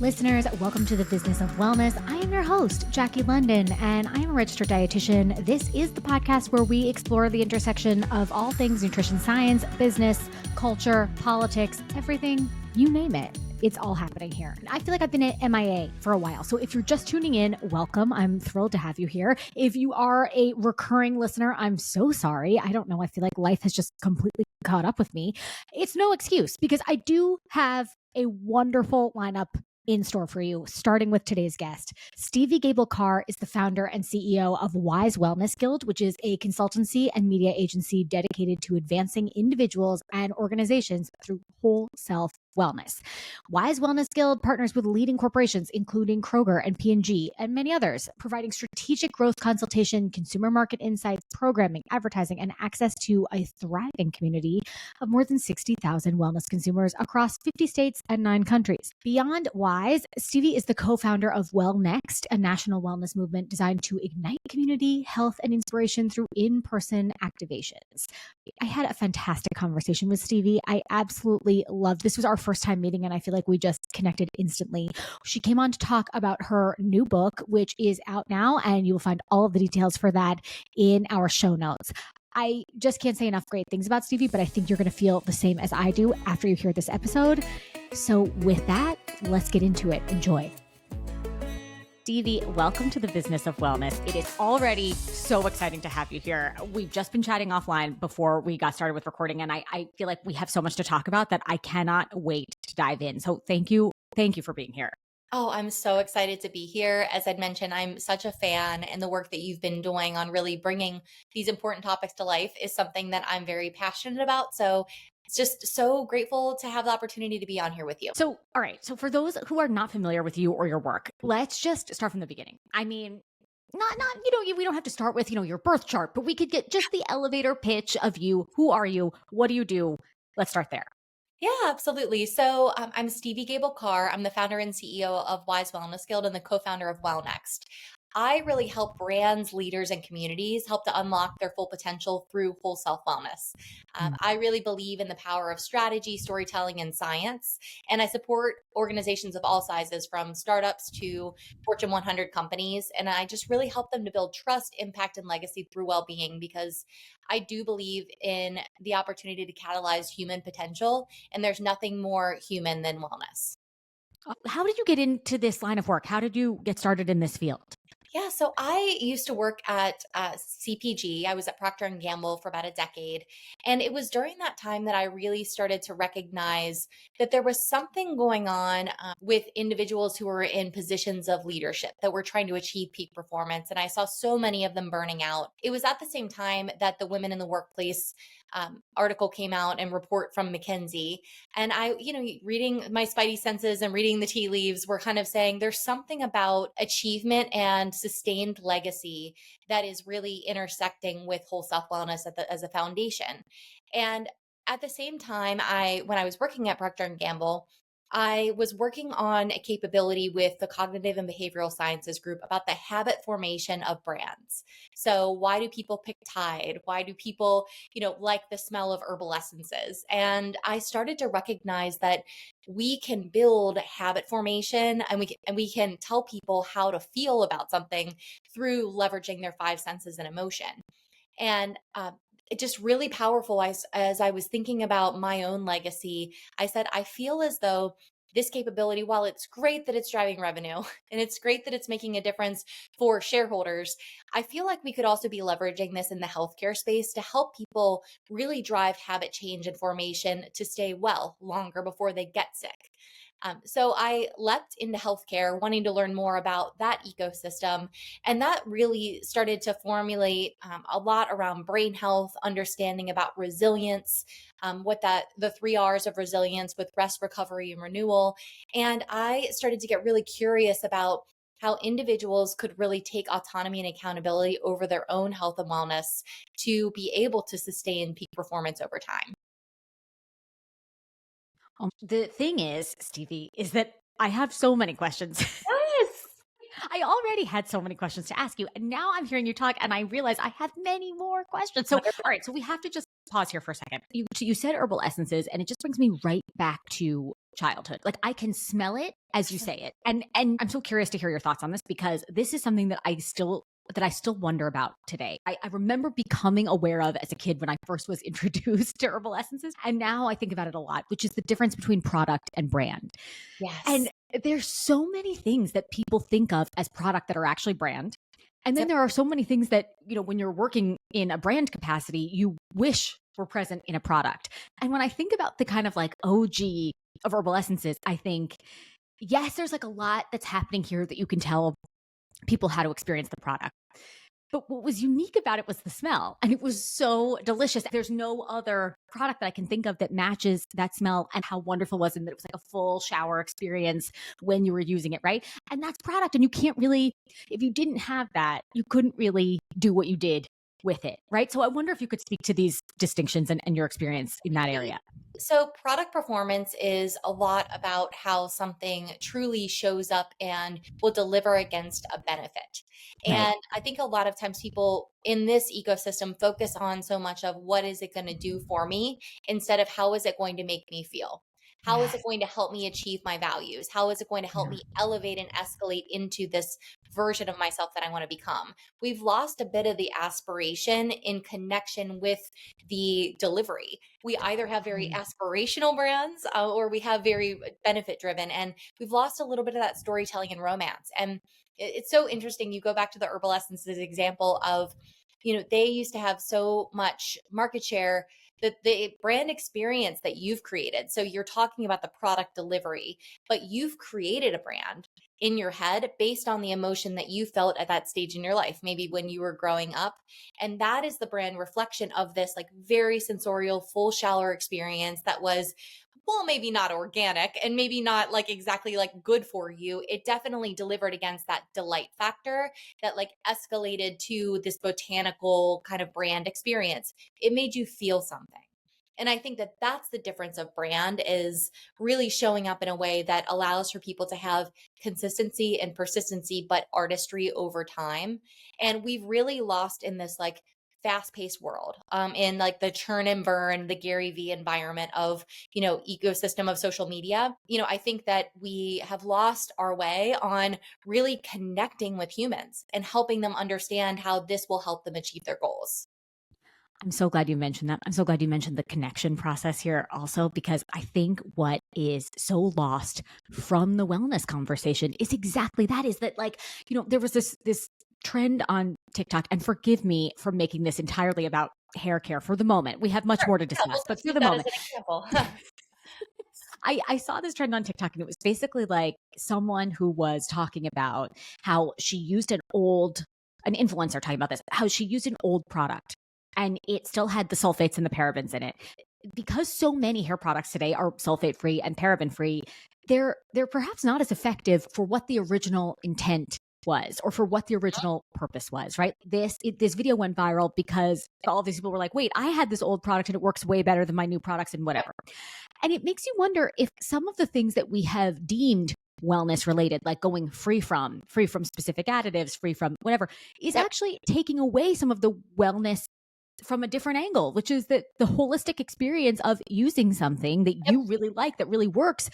Listeners, welcome to the Business of Wellness. I am your host, Jackie London, and I am a registered dietitian. This is the podcast where we explore the intersection of all things nutrition science, business, culture, politics, everything, you name it. It's all happening here. I feel like I've been at MIA for a while. So if you're just tuning in, welcome. I'm thrilled to have you here. If you are a recurring listener, I'm so sorry. I don't know. I feel like life has just completely caught up with me. It's no excuse because I do have a wonderful lineup in store for you, starting with today's guest. Stevi Gable Carr is the founder and CEO of Wise Wellness Guild, which is a consultancy and media agency dedicated to advancing individuals and organizations through whole self wellness. Wise Wellness Guild partners with leading corporations, including Kroger and P&G and many others, providing strategic growth consultation, consumer market insights, programming, advertising, and access to a thriving community of more than 60,000 wellness consumers across 50 states and 9 countries. Beyond Wise, Stevi is the co-founder of WellNXT, a national wellness movement designed to ignite community, health, and inspiration through in-person activations. I had a fantastic conversation with Stevi. I absolutely loved this. Was our first time meeting, and I feel like we just connected instantly. She came on to talk about her new book, which is out now, and you will find all of the details for that in our show notes. I just can't say enough great things about Stevi, but I think you're going to feel the same as I do after you hear this episode. So with that, let's get into it. Enjoy. Stevi, welcome to the Business of Wellness. It is already so exciting to have you here. We've just been chatting offline before we got started with recording, and I feel like we have so much to talk about that I cannot wait to dive in. So thank you for being here. Oh, I'm so excited to be here. As I'd mentioned, I'm such a fan, and the work that you've been doing on really bringing these important topics to life is something that I'm very passionate about. So it's just so grateful to have the opportunity to be on here with you. So, all right. So for those who are not familiar with you or your work, let's just start from the beginning. I mean, not, we don't have to start with, your birth chart, but we could get just the elevator pitch of you. Who are you? What do you do? Let's start there. Yeah, absolutely. So I'm Stevi Gable Carr. I'm the founder and CEO of Wise Wellness Guild and the co-founder of WellNXT. I really help brands, leaders, and communities help to unlock their full potential through whole self wellness. I really believe in the power of strategy, storytelling, and science. And I support organizations of all sizes, from startups to Fortune 100 companies. And I just really help them to build trust, impact, and legacy through well-being, because I do believe in the opportunity to catalyze human potential. And there's nothing more human than wellness. How did you get into this line of work? How did you get started in this field? Yeah, so I used to work at CPG. I was at Procter and Gamble for about a decade. And it was during that time that I really started to recognize that there was something going on with individuals who were in positions of leadership that were trying to achieve peak performance. And I saw so many of them burning out. It was at the same time that the Women in the Workplace article came out and report from McKinsey. And I, reading my spidey senses and reading the tea leaves were kind of saying there's something about achievement and sustained legacy that is really intersecting with whole self wellness as a foundation. And at the same time, when I was working at Procter and Gamble, I was working on a capability with the cognitive and behavioral sciences group about the habit formation of brands. So why do people pick Tide? Why do people, like the smell of herbal essences? And I started to recognize that we can build habit formation, and we can tell people how to feel about something through leveraging their 5 senses and emotion. And it just really powerful. As I was thinking about my own legacy, I said, I feel as though this capability, while it's great that it's driving revenue and it's great that it's making a difference for shareholders, I feel like we could also be leveraging this in the healthcare space to help people really drive habit change and formation to stay well longer before they get sick. So I leapt into healthcare, wanting to learn more about that ecosystem. And that really started to formulate a lot around brain health, understanding about resilience, the 3 R's of resilience with rest, recovery, and renewal. And I started to get really curious about how individuals could really take autonomy and accountability over their own health and wellness to be able to sustain peak performance over time. The thing is, Stevi, is that I have so many questions. Yes. I already had so many questions to ask you, and now I'm hearing you talk, and I realize I have many more questions. So, all right, so we have to just pause here for a second. You said herbal essences, and it just brings me right back to childhood. Like I can smell it as you say it. And I'm so curious to hear your thoughts on this because this is something that I still wonder about today. I remember becoming aware of as a kid when I first was introduced to herbal essences. And now I think about it a lot, which is the difference between product and brand. Yes. And there's so many things that people think of as product that are actually brand. And then Yep. there are so many things that, when you're working in a brand capacity, you wish were present in a product. And when I think about the kind of like OG of herbal essences, I think, yes, there's like a lot that's happening here that you can tell people how to experience the product. But what was unique about it was the smell. And it was so delicious. There's no other product that I can think of that matches that smell and how wonderful it was. And that it was like a full shower experience when you were using it, right? And that's product. And you can't really, if you didn't have that, you couldn't really do what you did with it, right? So I wonder if you could speak to these distinctions and your experience in that area. So, product performance is a lot about how something truly shows up and will deliver against a benefit. Right. And I think a lot of times people in this ecosystem focus on so much of what is it going to do for me instead of how is it going to make me feel? How is Yeah. it going to help me achieve my values? How is it going to help Yeah. me elevate and escalate into this version of myself that I want to become? We've lost a bit of the aspiration in connection with the delivery. We either have very aspirational brands or we have very benefit driven, and we've lost a little bit of that storytelling and romance. And it's so interesting. You go back to the herbal essences example of, they used to have so much market share that the brand experience that you've created. So you're talking about the product delivery, but you've created a brand in your head based on the emotion that you felt at that stage in your life, maybe when you were growing up. And that is the brand reflection of this like very sensorial full shower experience that was, well, maybe not organic and maybe not like exactly like good for you. It definitely delivered against that delight factor that like escalated to this botanical kind of brand experience. It made you feel something. And I think that that's the difference of brand is really showing up in a way that allows for people to have consistency and persistency, but artistry over time. And we've really lost in this like fast-paced world, in like the churn and burn, the Gary V environment of, ecosystem of social media. I think that we have lost our way on really connecting with humans and helping them understand how this will help them achieve their goals. I'm so glad you mentioned that. I'm so glad you mentioned the connection process here also, because I think what is so lost from the wellness conversation is exactly that is that like, there was this trend on TikTok, and forgive me for making this entirely about hair care for the moment. We have much Sure. more to Yeah, discuss, we'll but just for use the that as moment, an example. I saw this trend on TikTok, and it was basically like someone who was talking about how she used an influencer talking about this, how she used an old product and it still had the sulfates and the parabens in it. Because so many hair products today are sulfate free and paraben free, they're perhaps not as effective for what the original intent was or for what the original purpose was, right? This video went viral because all of these people were like, wait, I had this old product and it works way better than my new products and whatever. And it makes you wonder if some of the things that we have deemed wellness related, like going free from specific additives, free from whatever, is Yep. actually taking away some of the wellness from a different angle, which is that the holistic experience of using something that Yep. you really like, that really works,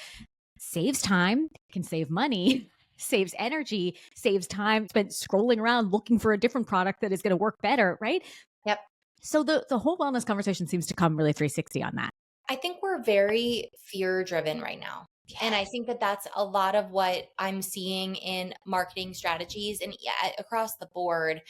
saves time, can save money, saves energy, saves time spent scrolling around looking for a different product that is going to work better, right? Yep. So the whole wellness conversation seems to come really 360 on that. I think we're very fear driven right now. And I Yes. think that that's a lot of what I'm seeing in marketing strategies and across the board,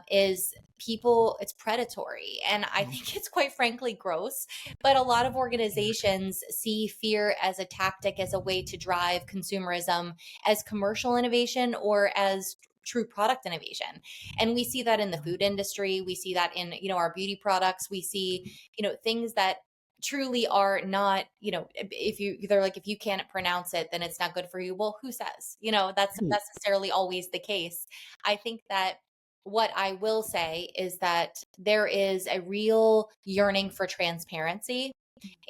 is people, it's predatory. And I think it's quite frankly gross. But a lot of organizations see fear as a tactic, as a way to drive consumerism, as commercial innovation, or as true product innovation. And we see that in the food industry. We see that in, our beauty products. We see, things that truly are not, if they're like, if you can't pronounce it, then it's not good for you. Well, who says, that's Right. necessarily always the case. I think that what I will say is that there is a real yearning for transparency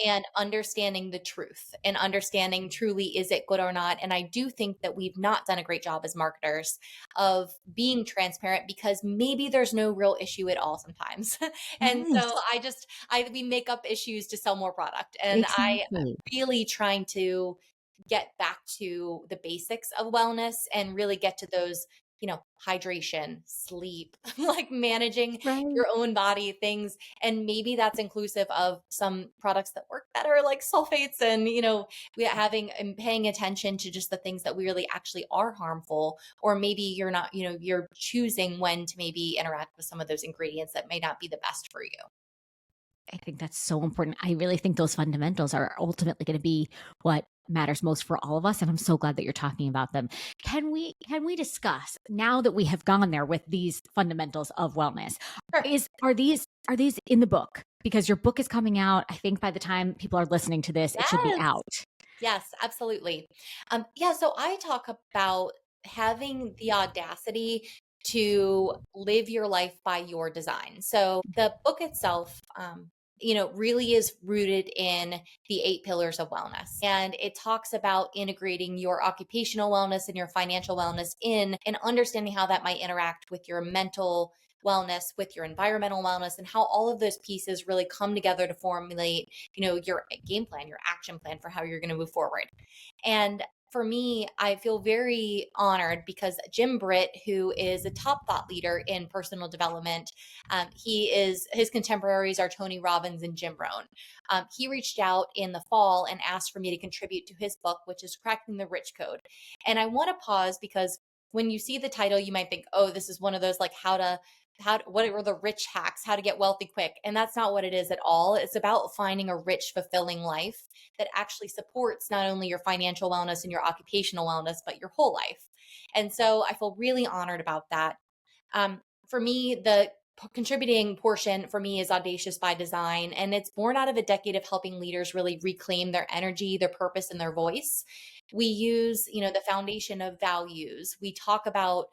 and understanding the truth and understanding truly, is it good or not? And I do think that we've not done a great job as marketers of being transparent, because maybe there's no real issue at all sometimes. And so Yes, we make up issues to sell more product. And I exactly. really trying to get back to the basics of wellness and really get to those, hydration, sleep, like managing Right. your own body things. And maybe that's inclusive of some products that work better, like sulfates, and, we having and paying attention to just the things that really actually are harmful. Or maybe you're not, you're choosing when to maybe interact with some of those ingredients that may not be the best for you. I think that's so important. I really think those fundamentals are ultimately going to be what matters most for all of us, and I'm so glad that you're talking about them. Can we discuss, now that we have gone there with these fundamentals of wellness, Sure. are these in the book? Because your book is coming out. I think by the time people are listening to this, it should be Yes. out. Yes, absolutely. Yeah, so I talk about having the audacity to live your life by your design. So the book itself, really is rooted in the 8 pillars of wellness. And it talks about integrating your occupational wellness and your financial wellness in, and understanding how that might interact with your mental wellness, with your environmental wellness, and how all of those pieces really come together to formulate, your game plan, your action plan for how you're going to move forward. And for me, I feel very honored because Jim Britt, who is a top thought leader in personal development, his contemporaries are Tony Robbins and Jim Rohn. He reached out in the fall and asked for me to contribute to his book, which is Cracking the Rich Code. And I want to pause because when you see the title, you might think, oh, this is one of those like what are the rich hacks, how to get wealthy quick. And that's not what it is at all. It's about finding a rich, fulfilling life that actually supports not only your financial wellness and your occupational wellness, but your whole life. And so I feel really honored about that. For me, the contributing portion for me is Audacious by Design, and it's born out of a decade of helping leaders really reclaim their energy, their purpose, and their voice. We use, the foundation of values. We talk about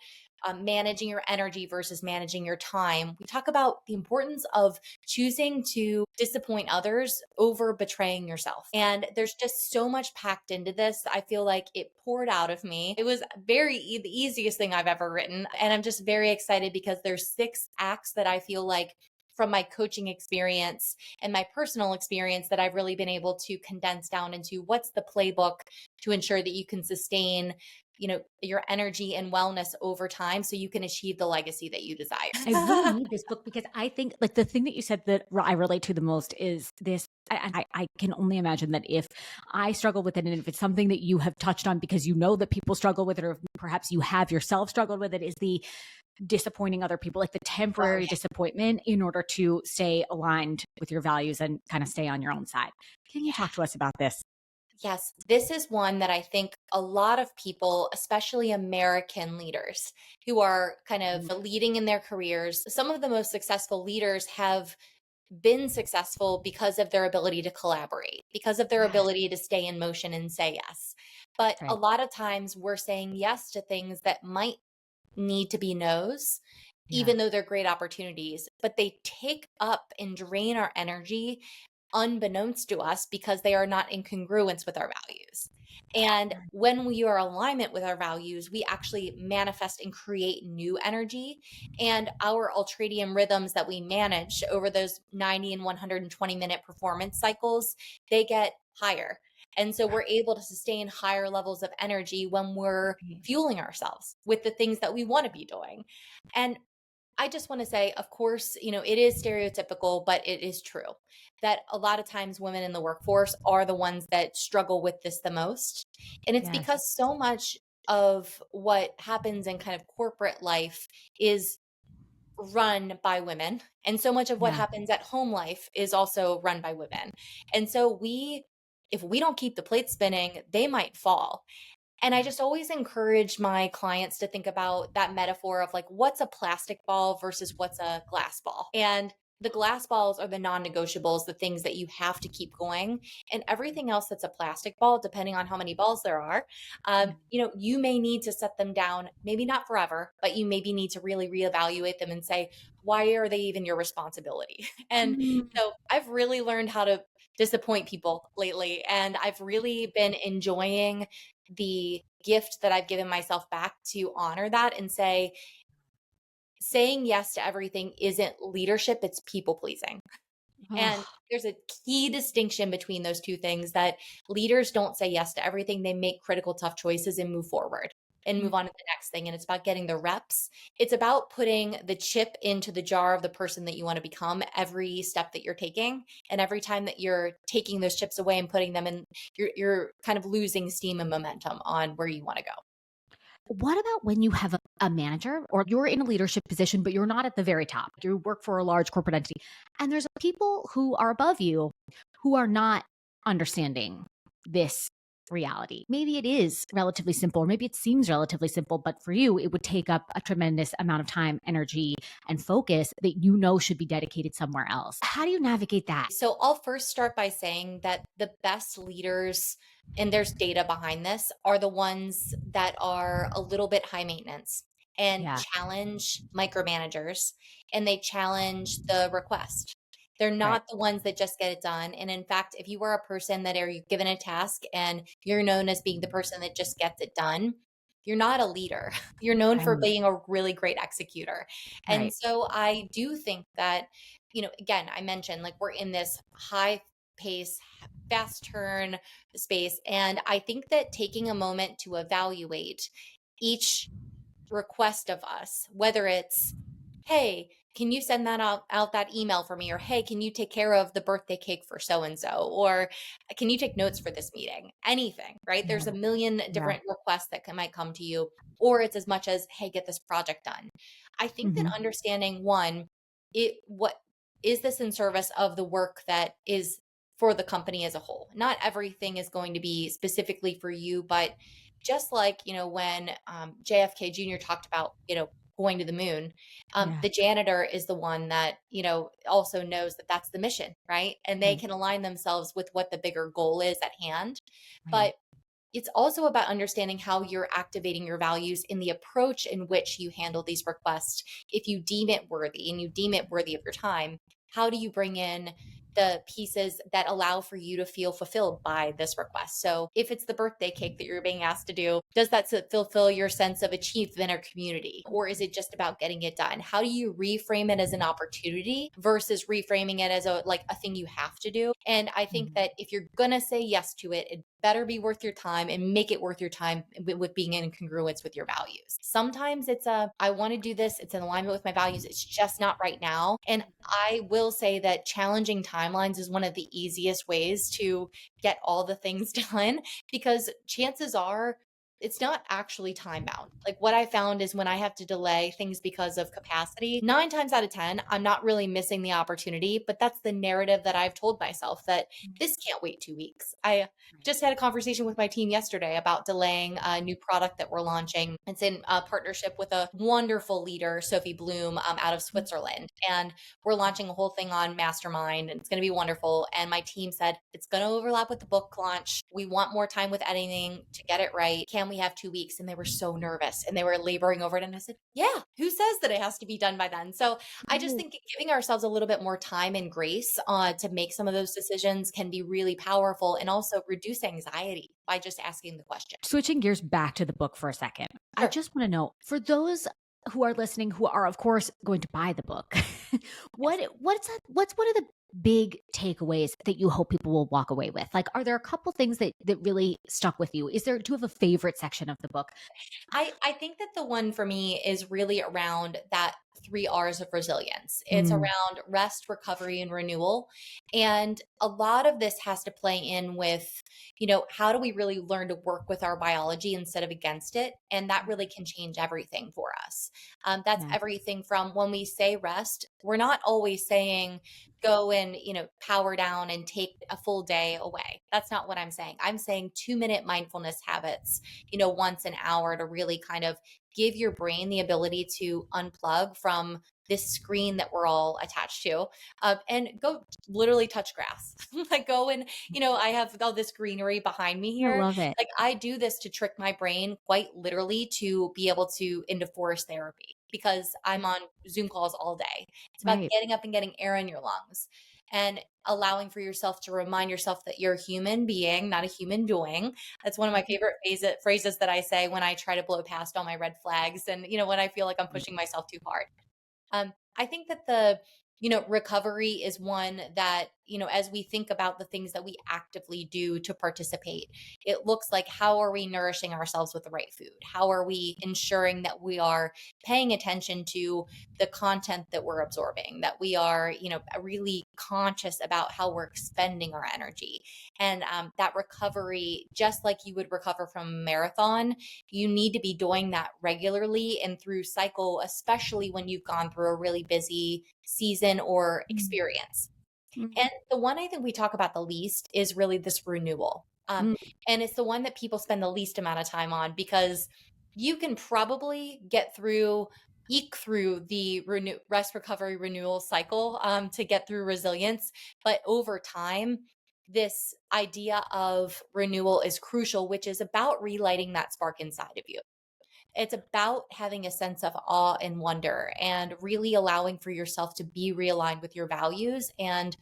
managing your energy versus managing your time. We talk about the importance of choosing to disappoint others over betraying yourself. And there's just so much packed into this. I feel like it poured out of me. It was the easiest thing I've ever written. And I'm just very excited because there's 6 acts that I feel like, from my coaching experience and my personal experience, that I've really been able to condense down into what's the playbook to ensure that you can sustain, your energy and wellness over time so you can achieve the legacy that you desire. I really need this book because I think, like, the thing that you said that I relate to the most is this. I can only imagine that if I struggle with it, and if it's something that you have touched on because you know that people struggle with it, or if perhaps you have yourself struggled with it, is the disappointing other people, like the Oh, temporary yeah. disappointment, in order to stay aligned with your values and kind of stay on your own side. Can you talk Yeah. to us about this? Yes, this is one that I think a lot of people, especially American leaders who are kind of leading in their careers, some of the most successful leaders have been successful because of their ability to collaborate, because of their Yes. ability to stay in motion and say yes. But a Right. lot of times we're saying yes to things that might need to be no's, Yeah. even though they're great opportunities, but they take up and drain our energy unbeknownst to us because they are not in congruence with our values. And when we are alignment with our values, we actually manifest and create new energy. And our ultradian rhythms that we manage over those 90 and 120-minute performance cycles, they get higher. And so we're able to sustain higher levels of energy when we're Right. fueling ourselves with the things that we want to be doing. And I just want to say, of course, it is stereotypical, but it is true that a lot of times women in the workforce are the ones that struggle with this the most. And it's Yes. because so much of what happens in kind of corporate life is run by women. And so much of what Yeah. happens at home life is also run by women. And so if we don't keep the plate spinning, they might fall. And I Yeah. just always encourage my clients to think about that metaphor of like, what's a plastic ball versus what's a glass ball? And the glass balls are the non negotiables, the things that you have to keep going. And everything else that's a plastic ball, depending on how many balls there are, you may need to set them down, maybe not forever, but you maybe need to really reevaluate them and say, why are they even your responsibility? And Mm. so I've really learned how to disappoint people lately. And I've really been enjoying the gift that I've given myself back to honor that and say, saying yes to everything isn't leadership, it's people pleasing. And Oh, there's a key distinction between those two things that leaders don't say yes to everything. They make critical, tough choices and move forward and move on to the next thing. And it's about getting the reps. It's about putting the chip into the jar of the person that you want to become every step that you're taking. And every time that you're taking those chips away and putting them in, you're kind of losing steam and momentum on where you want to go. what about when you have a manager or you're in a leadership position, but you're not at the very top? You work for a large corporate entity, and there's people who are above you who are not understanding this reality. Maybe it is relatively simple, or maybe it seems relatively simple, but for you, it would take up a tremendous amount of time, energy, and focus that you know should be dedicated somewhere else. How do you navigate that? So I'll first start by saying that the best leaders, and there's data behind this, are the ones that are a little bit high maintenance and Yeah, challenge micromanagers and they challenge the request. They're right. not the ones that just get it done. And in fact, if you are a person that are given a task and you're known as being the person that just gets it done, you're not a leader. You're known for Right. being a really great executor. And Right. so I do think that, again, I mentioned like we're in this high pace, fast turn space. And I think that taking a moment to evaluate each request of us, whether it's, hey, can you send that out that email for me? Or, hey, can you take care of the birthday cake for so and so? Or can you take notes for this meeting? Anything, right? Yeah. There's a million Yeah. different requests that might come to you. Or it's as much as, hey, get this project done. I think that Hmm. understanding one, what is this in service of the work that is for the company as a whole? Not everything is going to be specifically for you, but just like, when JFK Jr. talked about, going to the moon, Yeah. the janitor is the one that, also knows that that's the mission, right? And they Right. can align themselves with what the bigger goal is at hand. Right. But it's also about understanding how you're activating your values in the approach in which you handle these requests. If you deem it worthy and you deem it worthy of your time, how do you bring in the pieces that allow for you to feel fulfilled by this request? So, if it's the birthday cake that you're being asked to do, does that fulfill your sense of achievement or community? Or is it just about getting it done? How do you reframe it as an opportunity versus reframing it as a thing you have to do? And I think Mhm. that if you're going to say yes to it, it better be worth your time and make it worth your time with being in congruence with your values. Sometimes it's I want to do this, it's in alignment with my values, it's just not right now. And I will say that challenging timelines is one of the easiest ways to get all the things done because chances are it's not actually time bound. Like what I found is when I have to delay things because of capacity, 9 times out of 10, I'm not really missing the opportunity, but that's the narrative that I've told myself that this can't wait 2 weeks. I just had a conversation with my team yesterday about delaying a new product that we're launching. It's in a partnership with a wonderful leader, Sophie Bloom, out of Switzerland. And we're launching a whole thing on Mastermind, and it's going to be wonderful. And my team said, it's going to overlap with the book launch. We want more time with editing to get it right. Can we have 2 weeks? And they were so nervous and they were laboring over it. And I said, yeah, who says that it has to be done by then? So I just Right. think giving ourselves a little bit more time and grace to make some of those decisions can be really powerful and also reduce anxiety by just asking the question. Switching gears back to the book for a second, I Sure. just want to know for those who are listening, who are of course going to buy the book, Yes. what's one of the big takeaways that you hope people will walk away with? Like, are there a couple things that really stuck with you? Do you have a favorite section of the book? I think that the one for me is really around that 3 R's of resilience. It's Mm, around rest, recovery, and renewal. And a lot of this has to play in with, how do we really learn to work with our biology instead of against it? And that really can change everything for us. That's yeah. everything from when we say rest, we're not always saying, go and power down and take a full day away. That's not what I'm saying. I'm saying 2-minute mindfulness habits, once an hour to really kind of give your brain the ability to unplug from this screen that we're all attached to, and go literally touch grass. Like go and, I have all this greenery behind me I here. love it. Like I do this to trick my brain quite literally to be able to into forest therapy because I'm on Zoom calls all day. It's about Right. getting up and getting air in your lungs. and allowing for yourself to remind yourself that you're a human being, not a human doing. That's one of my favorite phrases that I say when I try to blow past all my red flags and, when I feel like I'm pushing myself too hard. I think that recovery is one that, as we think about the things that we actively do to participate, it looks like, how are we nourishing ourselves with the right food? How are we ensuring that we are paying attention to the content that we're absorbing, that we are, really conscious about how we're expending our energy? And that recovery, just like you would recover from a marathon, you need to be doing that regularly and through cycle, especially when you've gone through a really busy season or experience. Mm. And the one I think we talk about the least is really this renewal. Mm. And it's the one that people spend the least amount of time on, because you can probably eke through the rest, recovery, renewal cycle to get through resilience. But over time, this idea of renewal is crucial, which is about relighting that spark inside of you. It's about having a sense of awe and wonder and really allowing for yourself to be realigned with your values and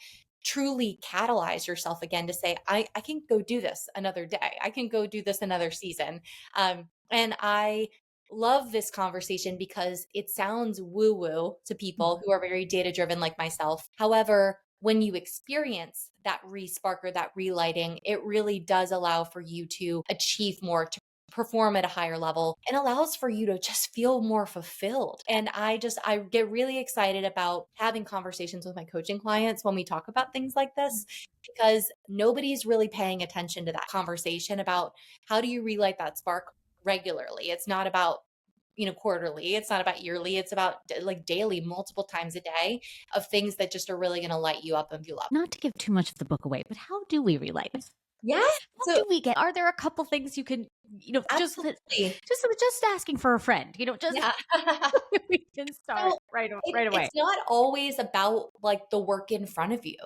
truly catalyze yourself again to say, I can go do this another day. I can go do this another season. And I love this conversation because it sounds woo woo to people who are very data driven like myself. However, when you experience that re-spark or that relighting, it really does allow for you to achieve more, to perform at a higher level, and allows for you to just feel more fulfilled. And I get really excited about having conversations with my coaching clients when we talk about things like this, because nobody's really paying attention to that conversation about how do you relight that spark regularly. It's not about quarterly, it's not about yearly, it's about like daily, multiple times a day, of things that just are really going to light you up and fuel up. Not to give too much of the book away, but how do we relight? Yeah. How do we are there a couple things you can, Absolutely. just asking for a friend, just Yeah. we can start So right away. it's not always about like the work in front of you.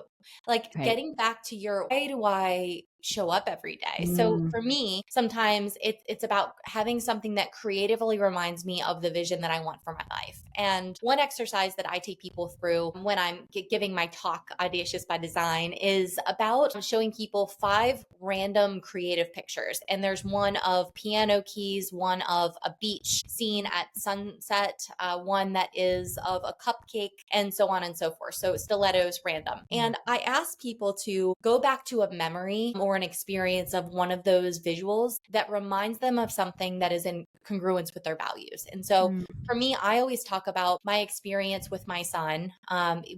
Like Right. getting back to your, why do I show up every day? So Mm. for me, sometimes it's about having something that creatively reminds me of the vision that I want for my life. And one exercise that I take people through when I'm giving my talk, Audacious by Design, is about showing people 5 random creative pictures. And there's one of piano keys, one of a beach scene at sunset, one that is of a cupcake, and so on and so forth. So stilettos, random. And I ask people to go back to a memory or an experience of one of those visuals that reminds them of something that is in congruence with their values. And so for me, I always talk about my experience with my son.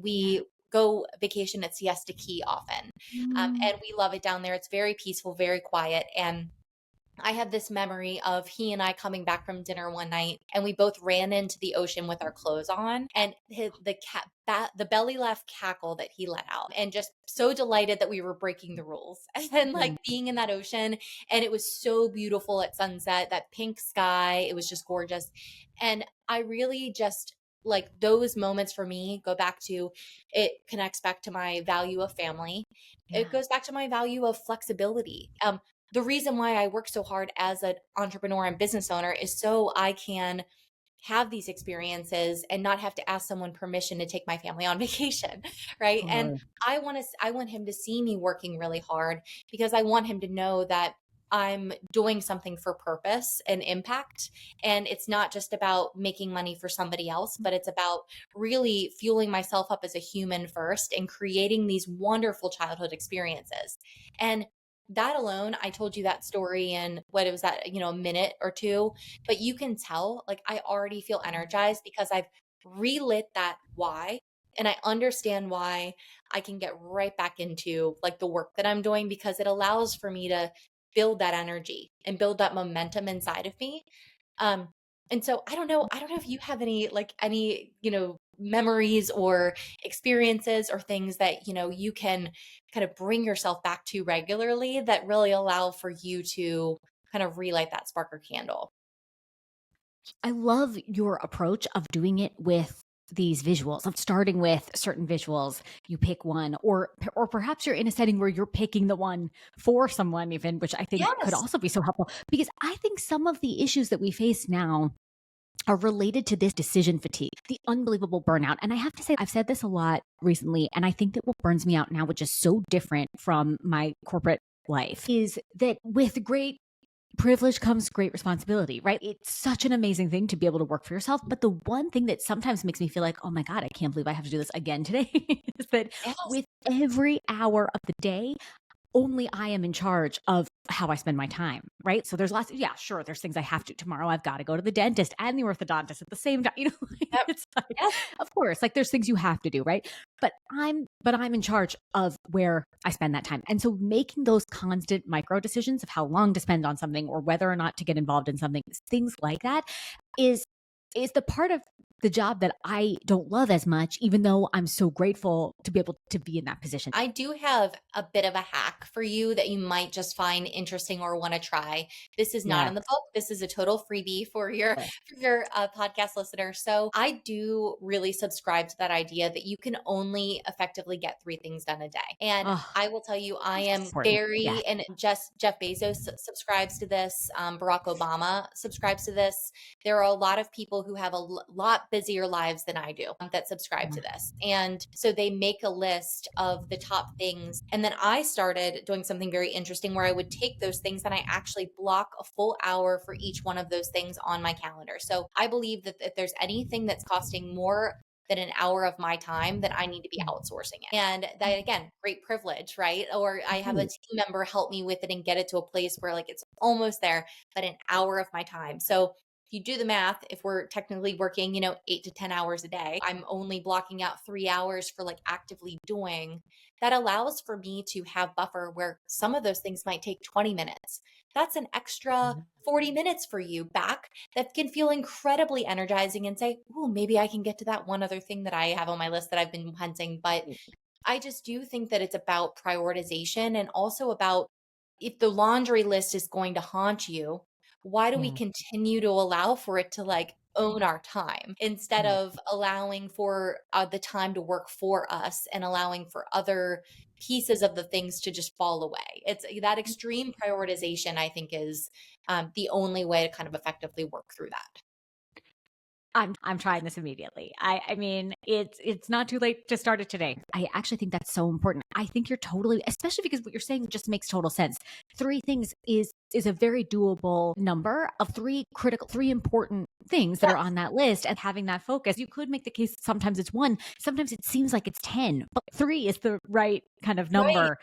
We go vacation at Siesta Key often, and we love it down there. It's very peaceful, very quiet. And I have this memory of he and I coming back from dinner one night, and we both ran into the ocean with our clothes on, and the belly laugh cackle that he let out, and just so delighted that we were breaking the rules and like being in that ocean. And it was so beautiful at sunset, that pink sky, it was just gorgeous. And I really just, like, those moments for me go back to, it connects back to my value of family. It goes back to my value of flexibility. The reason why I work so hard as an entrepreneur and business owner is so I can have these experiences and not have to ask someone permission to take my family on vacation, right? And I want him to see me working really hard, because I want him to know that I'm doing something for purpose and impact. And it's not just about making money for somebody else, but it's about really fueling myself up as a human first and creating these wonderful childhood experiences. And that alone, I told you that story in what it was, that, a minute or two, but you can tell, like, I already feel energized because I've relit that why. And I understand why I can get right back into like the work that I'm doing, because it allows for me to build that energy and build that momentum inside of me. Um, and so I don't know if you have any, memories or experiences or things that, you can kind of bring yourself back to regularly that really allow for you to kind of relight that spark or candle. I love your approach of doing it with these visuals, of starting with certain visuals. You pick one, or perhaps you're in a setting where you're picking the one for someone even, which I think could Yes. also be so helpful, because I think some of the issues that we face now are related to this decision fatigue, the unbelievable burnout. And I have to say, I've said this a lot recently, and I think that what burns me out now, which is so different from my corporate life, is that with great privilege comes great responsibility, right? It's such an amazing thing to be able to work for yourself. But the one thing that sometimes makes me feel like, oh my God, I can't believe I have to do this again today is that Yes. with every hour of the day, only I am in charge of how I spend my time, right? So there's lots of, yeah, sure, there's things I have to. Tomorrow I've got to go to the dentist and the orthodontist at the same time. Yep. It's like, Yes. of course, like there's things you have to do, right? But I'm in charge of where I spend that time. And so making those constant micro decisions of how long to spend on something or whether or not to get involved in something, things like that is the part of the job that I don't love as much, even though I'm so grateful to be able to be in that position. I do have a bit of a hack for you that you might just find interesting or want to try. This is not Yes. in the book. This is a total freebie for your podcast listener. So I do really subscribe to that idea that you can only effectively get 3 things done a day. And Oh, I will tell you, I am important. Yeah. very, and just Jeff Bezos subscribes to this. Barack Obama subscribes to this. There are a lot of people who have a lot busier lives than I do that subscribe to this. And so they make a list of the top things. And then I started doing something very interesting where I would take those things and I actually block a full hour for each one of those things on my calendar. So I believe that if there's anything that's costing more than an hour of my time, that I need to be outsourcing it. And that, again, great privilege, right? Or I have a Right. team member help me with it and get it to a place where like it's almost there, but an hour of my time. So if you do the math, if we're technically working, 8 to 10 hours a day, I'm only blocking out 3 hours for like actively doing. That allows for me to have buffer where some of those things might take 20 minutes. That's an extra 40 minutes for you back that can feel incredibly energizing and say, oh, maybe I can get to that one other thing that I have on my list that I've been hunting. But I just do think that it's about prioritization and also about if the laundry list is going to haunt you, why do we Yeah. continue to allow for it to like own our time instead Right. of allowing for the time to work for us and allowing for other pieces of the things to just fall away? It's that extreme prioritization, I think, is the only way to kind of effectively work through that. I'm trying this immediately. I mean, it's not too late to start it today. I actually think that's so important. I think you're totally, especially because what you're saying just makes total sense. 3 things is a very doable number of three important things that are Yes, on that list, and having that focus. You could make the case sometimes it's one, sometimes it seems like it's 10, but 3 is the right kind of right. number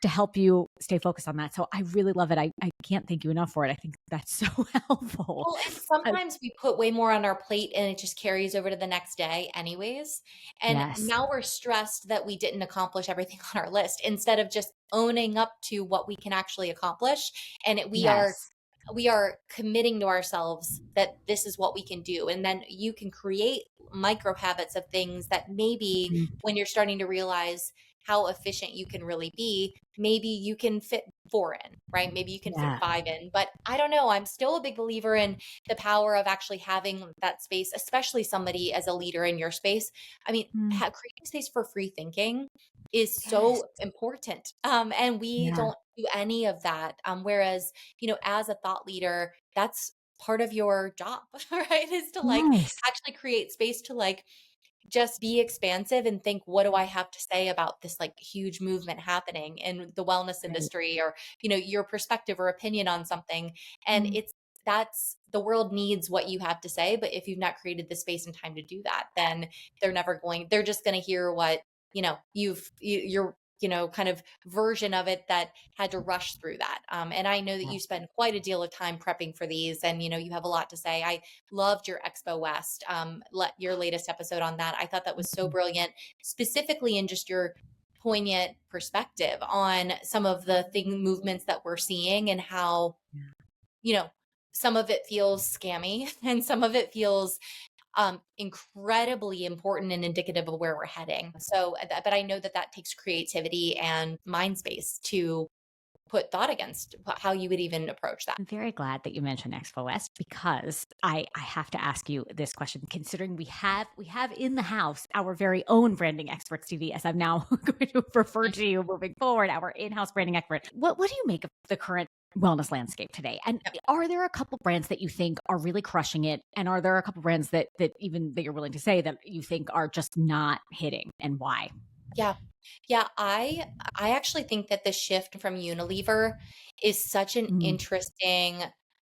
to help you stay focused on that. So I really love it. I can't thank you enough for it. I think that's so helpful. Well, and I, sometimes we put way more on our plate and it just carries over to the next day anyways. And yes. now we're stressed that we didn't accomplish everything on our list instead of just owning up to what we can actually accomplish. And Yes. we are committing to ourselves that this is what we can do. And then you can create micro habits of things that maybe Mhm. when you're starting to realize how efficient you can really be, maybe you can fit 4 in, right? Maybe you can fit Yeah. 5 in. But I don't know. I'm still a big believer in the power of actually having that space, especially somebody as a leader in your space. I mean, Mm. creating space for free thinking is Yes. so important. And we Yeah. don't do any of that. Whereas, as a thought leader, that's part of your job, right? Is to like Yes. actually create space to like just be expansive and think, what do I have to say about this like huge movement happening in the wellness Right. industry, or your perspective or opinion on something. And Mm. that's the world needs what you have to say, but if you've not created the space and time to do that, then they're just going to hear what your kind of version of it that had to rush through that. And I know that Yeah. you spend quite a deal of time prepping for these, and you have a lot to say. I loved your Expo West, your latest episode on that. I thought that was so Mhm. brilliant, specifically in just your poignant perspective on some of the movements that we're seeing and how, Yeah. you know, some of it feels scammy and some of it feels incredibly important and indicative of where we're heading. So, but I know that that takes creativity and mind space to put thought against how you would even approach that. I'm very glad that you mentioned Expo West because I have to ask you this question, considering we have in the house our very own branding expert, Stevie, as I'm now going to refer to you moving forward, our in-house branding expert. What do you make of the current wellness landscape today. And Yep. are there a couple brands that you think are really crushing it? And are there a couple brands that even that you're willing to say that you think are just not hitting, and why? Yeah. Yeah, I actually think that the shift from Unilever is such an Mm, interesting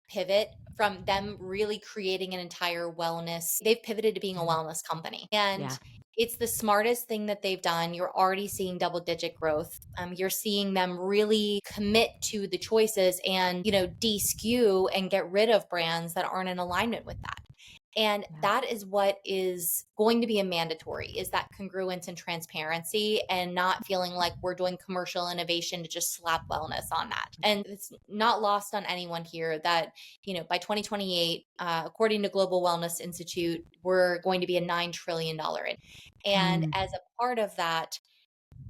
pivot from them really creating an entire wellness. They've pivoted to being a yeah. wellness company. And Yeah. it's the smartest thing that they've done. You're already seeing double digit growth. You're seeing them really commit to the choices and, de-skew and get rid of brands that aren't in alignment with that. And Yeah. that is what is going to be a mandatory, is that congruence and transparency, and not feeling like we're doing commercial innovation to just slap wellness on that. And it's not lost on anyone here that, by 2028, according to Global Wellness Institute, we're going to be a $9 trillion. And Mm, as a part of that,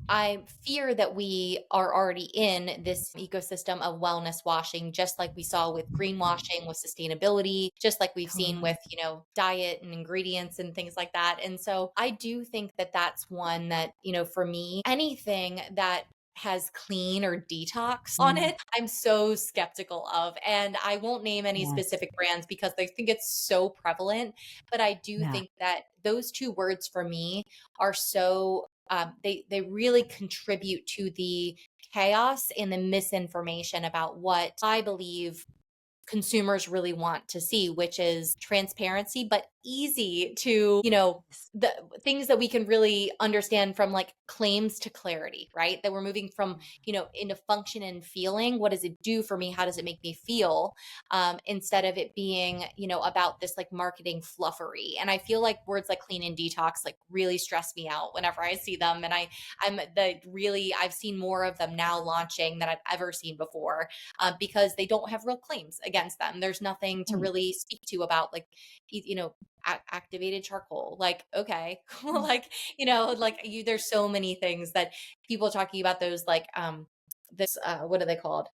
I fear that we are already in this ecosystem of wellness washing, just like we saw with greenwashing, with sustainability, just like we've seen totally. with, diet and ingredients and things like that. And so I do think that that's one that, for me, anything that has clean or detox on Mm, it, I'm so skeptical of. And I won't name any yes. specific brands because I think it's so prevalent. But I do Yeah. think that those two words for me are so they really contribute to the chaos and the misinformation about what I believe consumers really want to see, which is transparency, but easy to, the things that we can really understand, from like claims to clarity, right? That we're moving from, into function and feeling. What does it do for me? How does it make me feel? Instead of it being, about this like marketing fluffery. And I feel like words like clean and detox like really stress me out whenever I see them. And I've seen more of them now launching than I've ever seen before, because they don't have real claims against them. There's nothing to Right. really speak to about, like, activated charcoal. Like, okay, Mm, like, there's so many things that people talking about those, like, this, what are they called?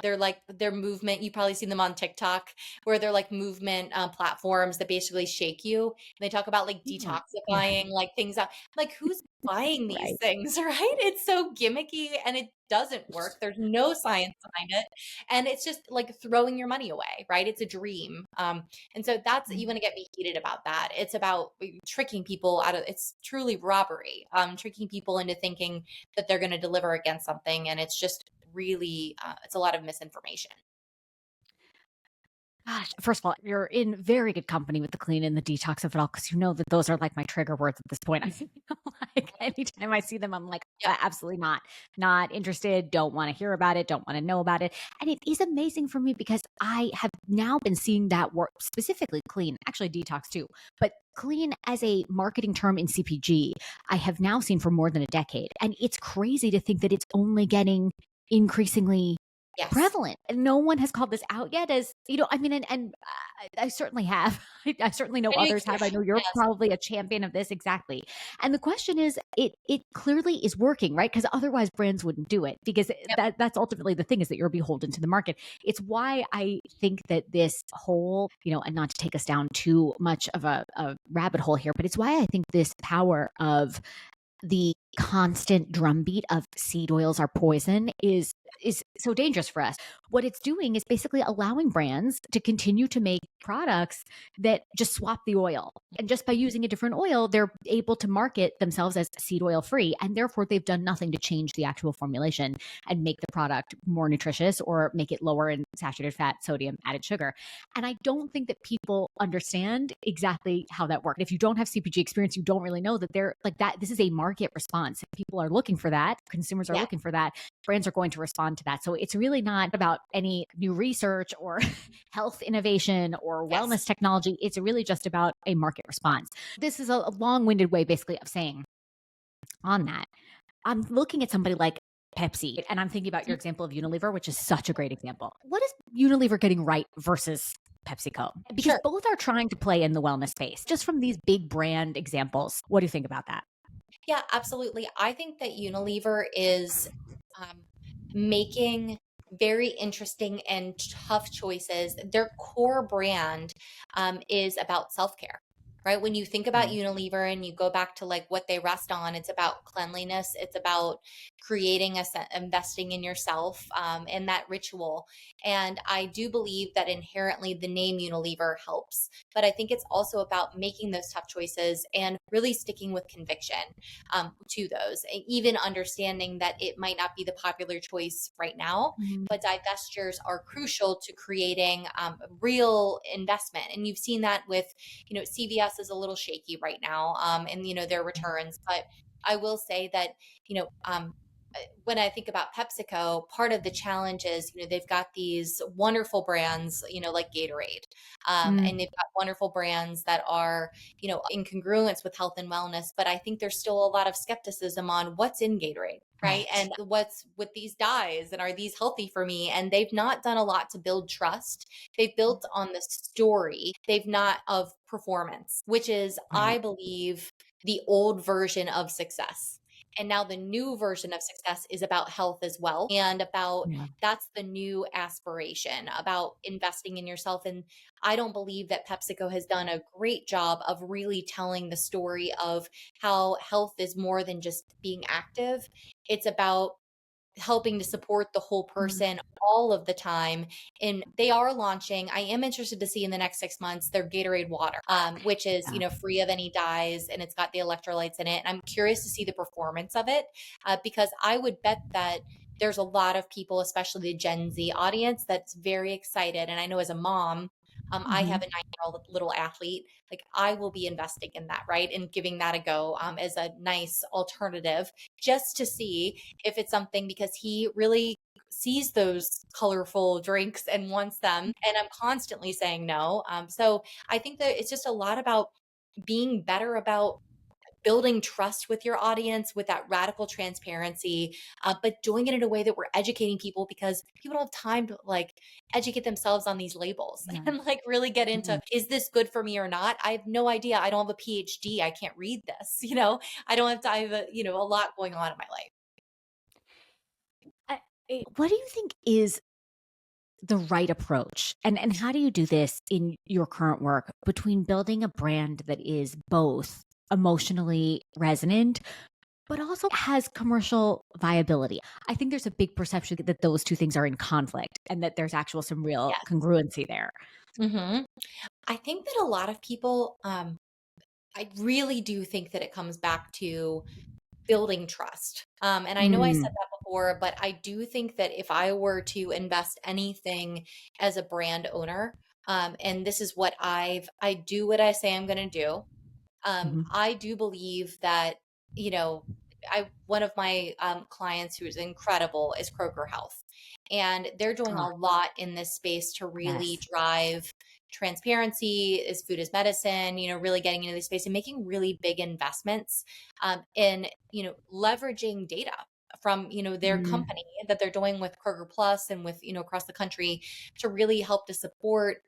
They're like their movement. You probably seen them on TikTok, where they're like movement platforms that basically shake you. And they talk about like yeah. Yeah. detoxifying, like things out. Like, who's buying these Right. things, right? It's so gimmicky and it doesn't work. There's no science behind it. And it's just like throwing your money away, right? It's a dream. And so that's, you Mm. want to get me heated about that. It's about tricking people out of, it's truly robbery, tricking people into thinking that they're going to deliver against something. And it's just really, it's a lot of misinformation. Gosh, first of all, you're in very good company with the clean and the detox of it all, because you know that those are like my trigger words at this point. I feel like anytime I see them, I'm like, Yep. absolutely not interested, don't want to hear about it, don't want to know about it. And it is amazing for me because I have now been seeing that work, specifically clean, actually detox too, but clean as a marketing term in CPG, I have now seen for more than a decade. And it's crazy to think that it's only getting increasingly Yes. prevalent, and no one has called this out yet as, I mean, and I certainly have. I certainly know I do others too. have. I know you're Yes. probably a champion of this, exactly. And the question is, it clearly is working, right? Because otherwise brands wouldn't do it, because Yep. that's ultimately the thing, is that you're beholden to the market. It's why I think that this whole, and not to take us down too much of a rabbit hole here, but it's why I think this power of the constant drumbeat of seed oils are poison is so dangerous for us. What it's doing is basically allowing brands to continue to make products that just swap the oil. And just by using a different oil, they're able to market themselves as seed oil free. And therefore, they've done nothing to change the actual formulation and make the product more nutritious or make it lower in saturated fat, sodium, added sugar. And I don't think that people understand exactly how that works. If you don't have CPG experience, you don't really know that they're like that. This is a market response. If people are looking for that, consumers are Yeah. looking for that, brands are going to respond to that. So it's really not about any new research or health innovation or Yes. wellness technology. It's really just about a market response. This is a long winded way, basically, of saying on that. I'm looking at somebody like Pepsi, and I'm thinking about your Mhm. example of Unilever, which is such a great example. What is Unilever getting right versus PepsiCo? Because Sure. both are trying to play in the wellness space. Just from these big brand examples, what do you think about that? Yeah, absolutely. I think that Unilever is um, making very interesting and tough choices. Their core brand is about self care, right? When you think about Mm, Unilever and you go back to like what they rest on, it's about cleanliness, it's about creating investing in yourself, and that ritual. And I do believe that inherently the name Unilever helps, but I think it's also about making those tough choices and really sticking with conviction, to those, and even understanding that it might not be the popular choice right now, Mhm. but divestitures are crucial to creating real investment. And you've seen that with, CVS is a little shaky right now, and their returns. But I will say that, when I think about PepsiCo, part of the challenge is, they've got these wonderful brands, like Gatorade, Mm, and they've got wonderful brands that are, in congruence with health and wellness. But I think there's still a lot of skepticism on what's in Gatorade, right? right. And what's with these dyes, and are these healthy for me? And they've not done a lot to build trust. They've built on the story. They've not of performance, which is, Right. I believe, the old version of success. And now the new version of success is about health as well. And about, Yeah. that's the new aspiration about investing in yourself. And I don't believe that PepsiCo has done a great job of really telling the story of how health is more than just being active. It's about helping to support the whole Mm, person all of the time. And they are launching, I am interested to see in the next 6 months, their Gatorade water, which is, yeah. free of any dyes, and it's got the electrolytes in it. And I'm curious to see the performance of it, because I would bet that there's a lot of people, especially the Gen Z audience, that's very excited. And I know as a mom, I have Mhm. a 9-year-old little athlete. Like, I will be investing in that, right? And giving that a go, as a nice alternative, just to see if it's something, because he really sees those colorful drinks and wants them. And I'm constantly saying no. So I think that it's just a lot about being better about building trust with your audience with that radical transparency, but doing it in a way that we're educating people, because people don't have time to like educate themselves on these labels Yeah. and like really get into, Mhm. is this good for me or not? I have no idea. I don't have a PhD. I can't read this. I don't have to, I have a lot going on in my life. What do you think is the right approach? And how do you do this in your current work between building a brand that is both emotionally resonant but also has commercial viability? I think there's a big perception that those two things are in conflict and that there's actual some real Yes. congruency there. Hmm. I think that a lot of people, I really do think that it comes back to building trust. And I know I said Mm, that before, but I do think that if I were to invest anything as a brand owner, and this is what I do what I say I'm going to do. mhm. I do believe that, you know, one of my clients who is incredible is Kroger Health, and they're doing Ah, a lot in this space to really yes. drive transparency, is food as medicine, really getting into this space and making really big investments, in, leveraging data from, their Mm, company that they're doing with Kroger Plus and with, across the country, to really help to support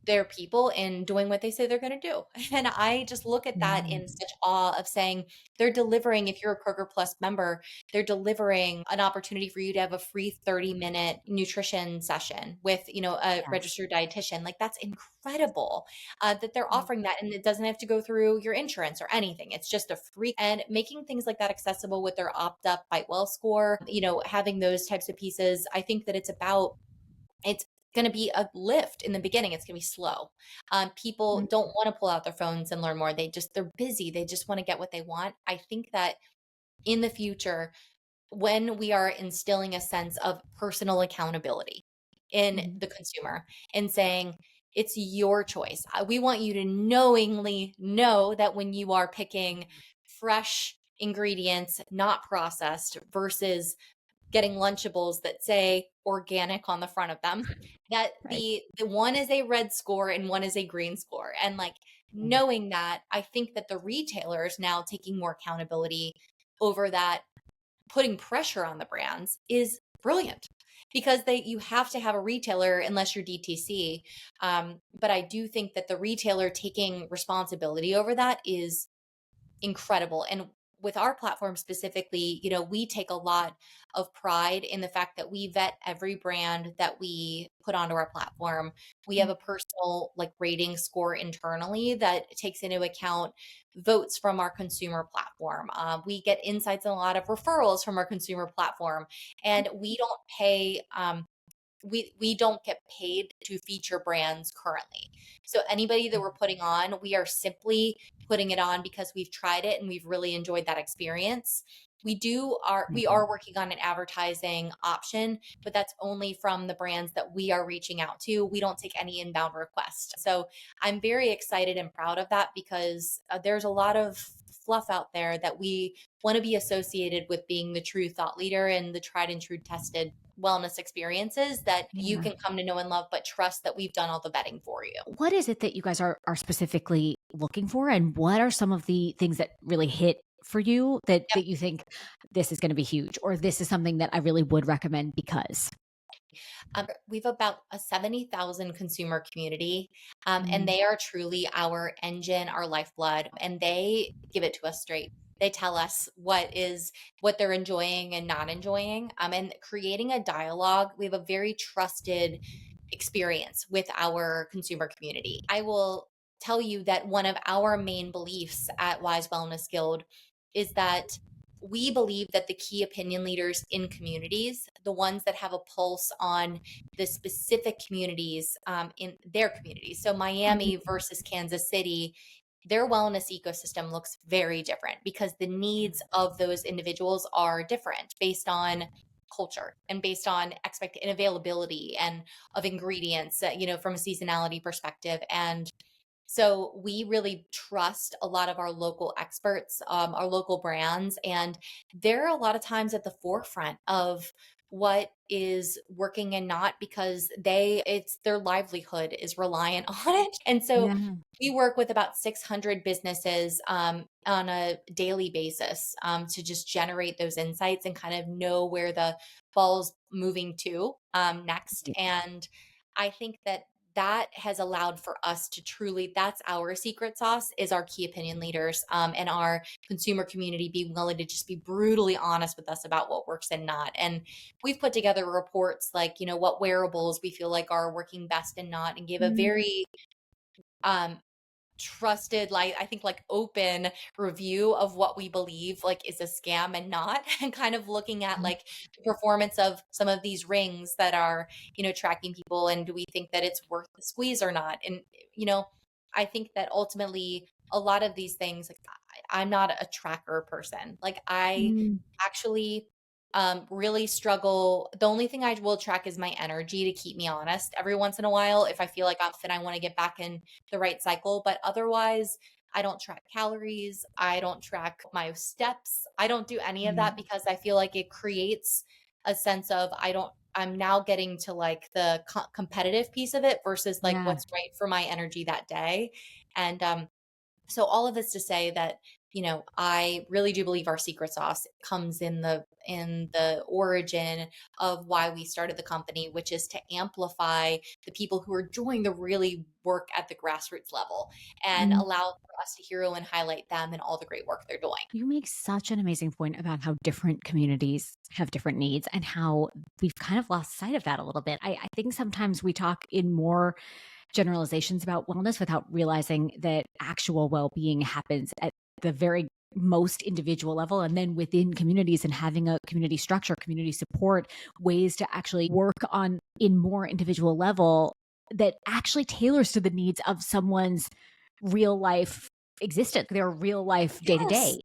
their people in doing what they say they're going to do. And I just look at that in yes. such awe of saying, they're delivering, if you're a Kroger Plus member, they're delivering an opportunity for you to have a free 30-minute nutrition session with, a Yes. registered dietitian. Like, that's incredible, that they're Mm, offering that. And it doesn't have to go through your insurance or anything. It's just a free, and making things like that accessible with their opt up bite well score, having those types of pieces. I think that it's going to be a lift in the beginning. It's going to be slow. People mm, don't want to pull out their phones and learn more. They're busy. They just want to get what they want. I think that in the future, when we are instilling a sense of personal accountability in mhm. the consumer and saying, it's your choice. We want you to knowingly know that when you are picking fresh ingredients, not processed, versus getting Lunchables that say organic on the front of them, that Right. the one is a red score and one is a green score. And like, Mm, knowing that, I think that the retailers now taking more accountability over that, putting pressure on the brands, is brilliant, because you have to have a retailer unless you're DTC. But I do think that the retailer taking responsibility over that is incredible. And with our platform specifically, you know, we take a lot of pride in the fact that we vet every brand that we put onto our platform. We have a personal like rating score internally that takes into account votes from our consumer platform. We get insights and a lot of referrals from our consumer platform, and we don't get paid to feature brands currently. So anybody that we're putting on, we are simply putting it on because we've tried it and we've really enjoyed that experience. We are working on an advertising option, but that's only from the brands that we are reaching out to. We don't take any inbound requests. So I'm very excited and proud of that because there's a lot of fluff out there that we want to be associated with being the true thought leader and the tried and true tested wellness experiences that you Yeah. can come to know and love, but trust that we've done all the vetting for you. What is it that you guys are specifically looking for? And what are some of the things that really hit for you that you think this is going to be huge, or this is something that I really would recommend because? We've about a 70,000 consumer community, and Mm. they are truly our engine, our lifeblood, and they give it to us straight. They tell us what they're enjoying and not enjoying, and creating a dialogue. We have a very trusted experience with our consumer community. I will tell you that one of our main beliefs at Wise Wellness Guild is that we believe that the key opinion leaders in communities, the ones that have a pulse on the specific communities in their communities. So Mhm. Miami versus Kansas City, their wellness ecosystem looks very different because the needs of those individuals are different based on culture and based on expect and availability and of ingredients, from a seasonality perspective. And so we really trust a lot of our local experts, our local brands, and they're a lot of times at the forefront of what is working and not because it's their livelihood is reliant on it. And so Yeah. we work with about 600 businesses on a daily basis to just generate those insights and kind of know where the ball's moving to next. And I think that has allowed for us to truly, that's our secret sauce, is our key opinion leaders and our consumer community being willing to just be brutally honest with us about what works and not. And we've put together reports like, what wearables we feel like are working best and not, and give a Mm. very um, trusted, like I think like open review of what we believe like is a scam and not, and kind of looking at like the performance of some of these rings that are tracking people, and do we think that it's worth the squeeze or not. And I think that ultimately a lot of these things, like I'm not a tracker person. Like I Mm. actually really struggle. The only thing I will track is my energy to keep me honest every once in a while. If I feel like I'm fit, I want to get back in the right cycle. But otherwise, I don't track calories. I don't track my steps. I don't do any of Yeah. that because I feel like it creates a sense of I'm now getting to like the competitive piece of it versus like Yeah. what's right for my energy that day. And so all of this to say that, I really do believe our secret sauce comes in the origin of why we started the company, which is to amplify the people who are doing the really work at the grassroots level and Mm. allow for us to hero and highlight them and all the great work they're doing. You make such an amazing point about how different communities have different needs and how we've kind of lost sight of that a little bit. I think sometimes we talk in more generalizations about wellness without realizing that actual well-being happens at the very most individual level, and then within communities, and having a community structure, community support, ways to actually work on in more individual level that actually tailors to the needs of someone's real life existence, their real life day to Yes. day.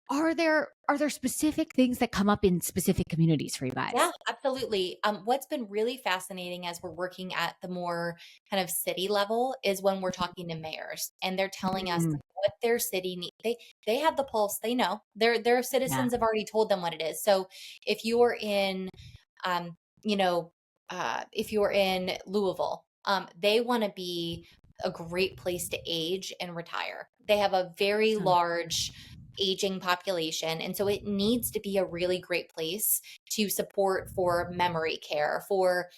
Are there specific things that come up in specific communities for you Yeah, guys? absolutely. What's been really fascinating as we're working at the more kind of city level is when we're talking to mayors and they're telling us Mm. what their city need. They have the pulse. They know their Yeah. citizens have already told them what it is. So if you're in, um, if you're in Louisville, they want to be a great place to age and retire. They have a very Awesome. large aging population, and so it needs to be a really great place to support for memory care, for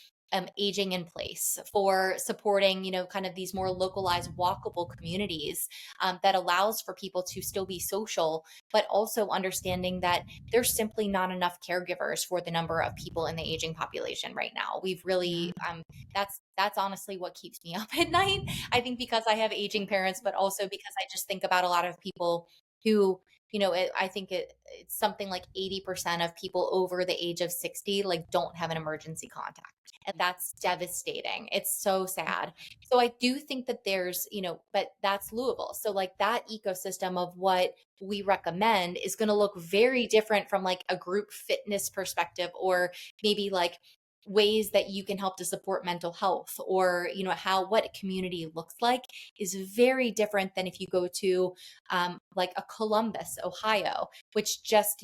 aging in place, for supporting, kind of these more localized, walkable communities that allows for people to still be social, but also understanding that there's simply not enough caregivers for the number of people in the aging population right now. We've Yeah. really, that's honestly what keeps me up at night. I think because I have aging parents, but also because I just think about a lot of people who, I think it's something like 80% of people over the age of 60 like don't have an emergency contact. And that's devastating. It's so sad. So I do think that there's, but that's Louisville. So like that ecosystem of what we recommend is going to look very different from like a group fitness perspective, or maybe like ways that you can help to support mental health, or how what a community looks like is very different than if you go to like a Columbus, Ohio, which just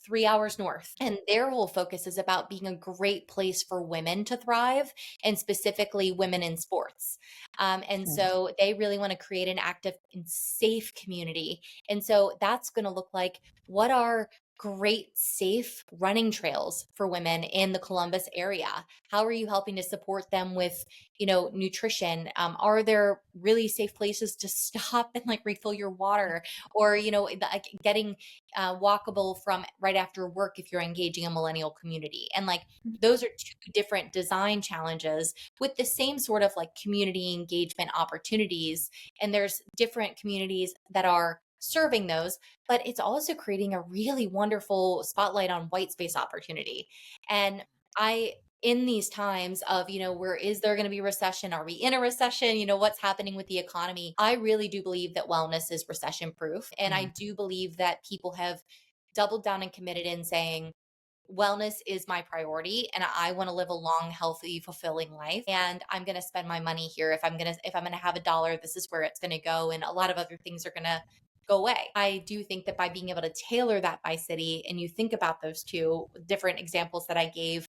3 hours north. And their whole focus is about being a great place for women to thrive, and specifically women in sports. And Sure. so they really want to create an active and safe community. And so that's going to look like, what are great safe running trails for women in the Columbus area? How are you helping to support them with nutrition? Are there really safe places to stop and like refill your water, or like getting walkable from right after work if you're engaging a millennial community? And like those are two different design challenges with the same sort of like community engagement opportunities. And there's different communities that are serving those, but it's also creating a really wonderful spotlight on white space opportunity. And I, in these times of, where is there going to be recession? Are we in a recession? What's happening with the economy? I really do believe that wellness is recession proof. And I do believe that people have doubled down and committed in saying, wellness is my priority, and I want to live a long, healthy, fulfilling life, and I'm going to spend my money here. If I'm going to have a dollar, this is where it's going to go, and a lot of other things are going to go away. I do think that by being able to tailor that by city, and you think about those two different examples that I gave,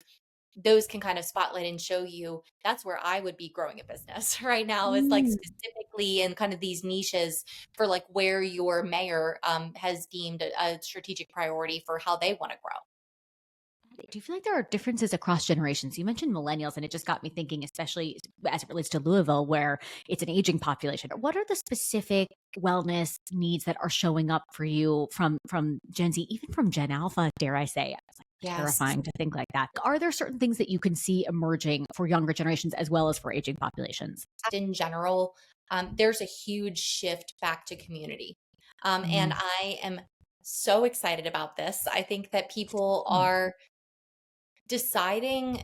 those can kind of spotlight and show you that's where I would be growing a business right now, is like Mm. specifically in kind of these niches for like where your mayor has deemed a strategic priority for how they want to grow. Do you feel like there are differences across generations? You mentioned millennials, and it just got me thinking, especially as it relates to Louisville, where it's an aging population. What are the specific wellness needs that are showing up for you from Gen Z, even from Gen Alpha, dare I say? It's like Yes. terrifying to think like that. Are there certain things that you can see emerging for younger generations as well as for aging populations? In general, there's a huge shift back to community. And Mm. I am so excited about this. I think that people Mm. are deciding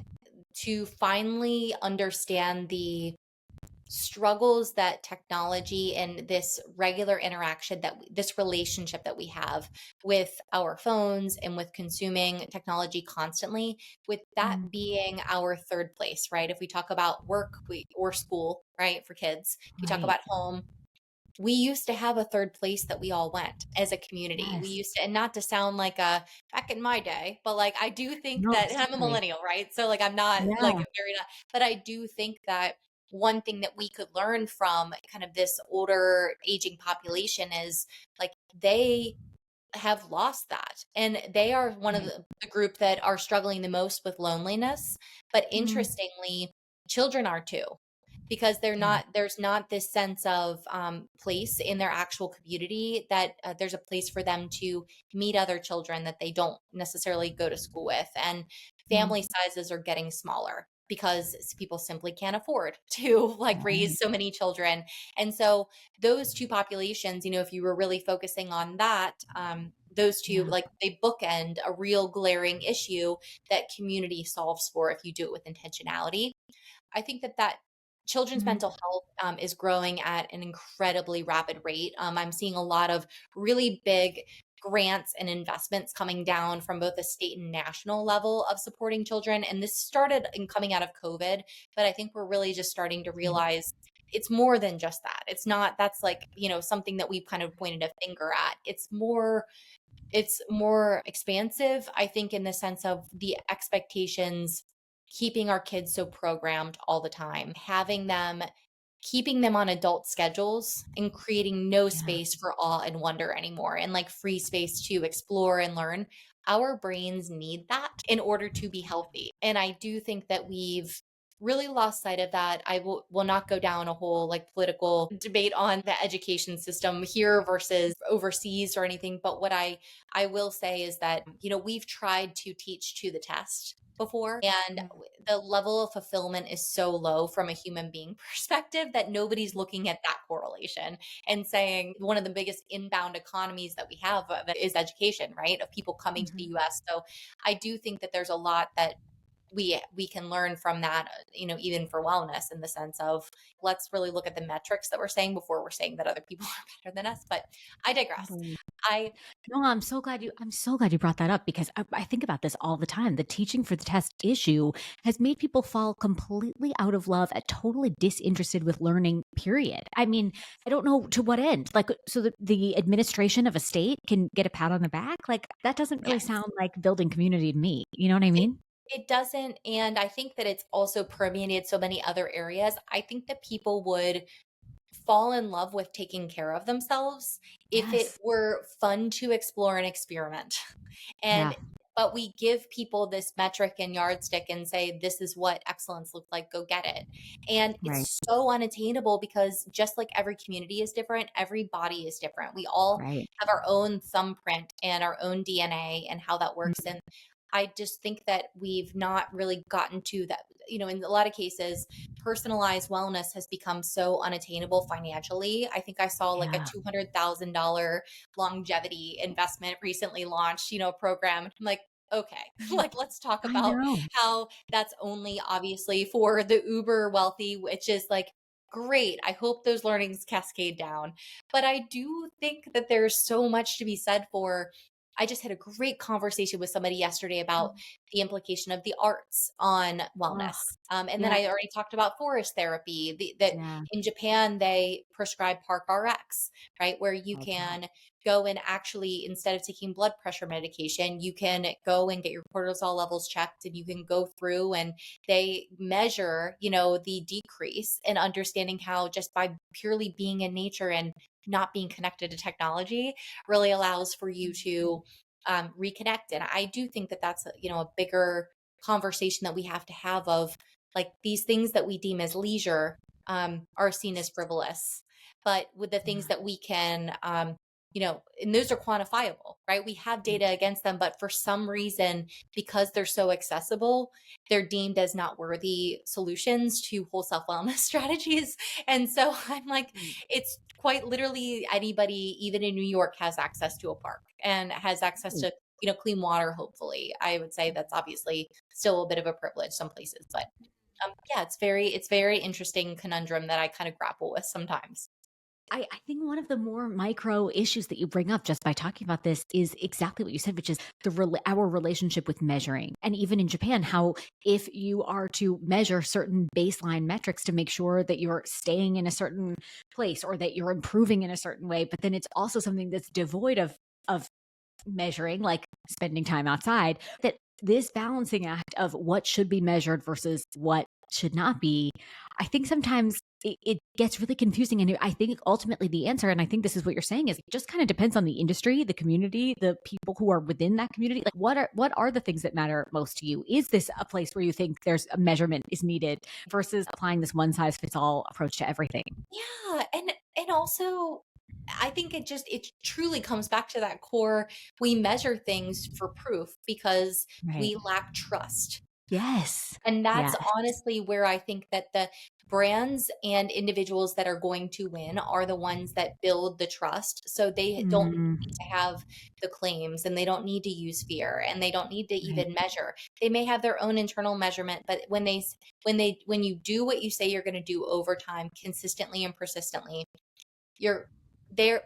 to finally understand the struggles that technology and this regular interaction, this relationship that we have with our phones and with consuming technology constantly, with that Mm. being our third place, right? If we talk about work, or school, right, for kids, we talk Right. about home. We used to have a third place that we all went as a community. We Yes. used to, and not to sound like a back in my day, but like I do think No, that, and I'm a certainly. millennial, right? So like I'm not like Yeah. very not, but I do think that one thing that we could learn from kind of this older aging population is like they have lost that. And they are one of Right. the group that are struggling the most with loneliness. But Mm. interestingly, children are too, because Yeah. there's not this sense of place in their actual community, that there's a place for them to meet other children that they don't necessarily go to school with. And Mm. family sizes are getting smaller because people simply can't afford to like Right. raise so many children. And so those two populations, if you were really focusing on that, those two, Yeah. like they bookend a real glaring issue that community solves for if you do it with intentionality. I think that children's Mm. mental health is growing at an incredibly rapid rate. I'm seeing a lot of really big grants and investments coming down from both the state and national level of supporting children. And this started in coming out of COVID, but I think we're really just starting to Right. realize it's more than just that. It's not, that's like, something that we've kind of pointed a finger at. It's more expansive, I think, in the sense of the expectations, keeping our kids so programmed all the time, keeping them on adult schedules, and creating no Yeah. space for awe and wonder anymore, and like free space to explore and learn. Our brains need that in order to be healthy. And I do think that we've really lost sight of that. I will not go down a whole like political debate on the education system here versus overseas or anything. But what I will say is that, we've tried to teach to the test before, and Mm. the level of fulfillment is so low from a human being perspective that nobody's looking at that correlation and saying one of the biggest inbound economies that we have is education, right? Of people coming to the Mhm. US. So I do think that there's a lot that we can learn from that, even for wellness, in the sense of, let's really look at the metrics that we're saying before we're saying that other people are better than us. But I digress. Totally. I No, I'm so glad you brought that up because I think about this all the time. The teaching for the test issue has made people fall completely out of love and totally disinterested with learning, period. I mean, I don't know to what end. Like, so the administration of a state can get a pat on the back? Like, that doesn't really Yes. sound like building community to me. You know what I It mean? it doesn't, and I think that it's also permeated so many other areas. I think that people would fall in love with taking care of themselves if it Yes. were fun to explore and experiment. Yeah. And but we give people this metric and yardstick and say, this is what excellence looks like, go get it. And Right. it's so unattainable because just like every community is different, every body is different. We all Right. have our own thumbprint and our own DNA and how that works. Mhm. And I just think that we've not really gotten to that. In a lot of cases, personalized wellness has become so unattainable financially. I think I saw like a Yeah. $200,000 longevity investment recently launched, program. I'm like, okay, Mm. like let's talk I about know. how that's only obviously for the uber wealthy, which is like, great. I hope those learnings cascade down. But I do think that there's so much to be said for. I just had a great conversation with somebody yesterday about Mm. the implication of the arts on Oh, wellness. And then yeah. I already talked about forest therapy, that Yeah. in Japan, they prescribe Park RX, right? Where you Okay. can go and actually, instead of taking blood pressure medication, you can go and get your cortisol levels checked, and you can go through and they measure, the decrease, and understanding how just by purely being in nature and not being connected to technology really allows for you to reconnect. And I do think that that's a bigger conversation that we have to have, of like, these things that we deem as leisure are seen as frivolous, but with the things Yeah. that we can, and those are quantifiable, right? We have data against them, but for some reason, because they're so accessible, they're deemed as not worthy solutions to whole self wellness strategies. And so I'm like, Mm. it's quite literally anybody, even in New York, has access to a park and has access Right. to, clean water. Hopefully, I would say that's obviously still a bit of a privilege some places, but yeah, it's very interesting conundrum that I kind of grapple with sometimes. I think one of the more micro issues that you bring up just by talking about this is exactly what you said, which is our relationship with measuring. And even in Japan, how if you are to measure certain baseline metrics to make sure that you're staying in a certain place or that you're improving in a certain way, but then it's also something that's devoid of measuring, like spending time outside, that this balancing act of what should be measured versus what should not be, I think sometimes it gets really confusing. And I think ultimately the answer, and I think this is what you're saying, is it just kind of depends on the industry, the community, the people who are within that community. Like, what are the things that matter most to you? Is this a place where you think there's a measurement is needed versus applying this one size fits all approach to everything? Yeah, and also I think it truly comes back to that core. We measure things for proof because Right. we lack trust. Yes. And that's Yes. honestly where I think that the brands and individuals that are going to win are the ones that build the trust. So they don't Mm, need to have the claims, and they don't need to use fear, and they don't need to right. even measure. They may have their own internal measurement, but when you do what you say you're going to do over time, consistently and persistently, you're there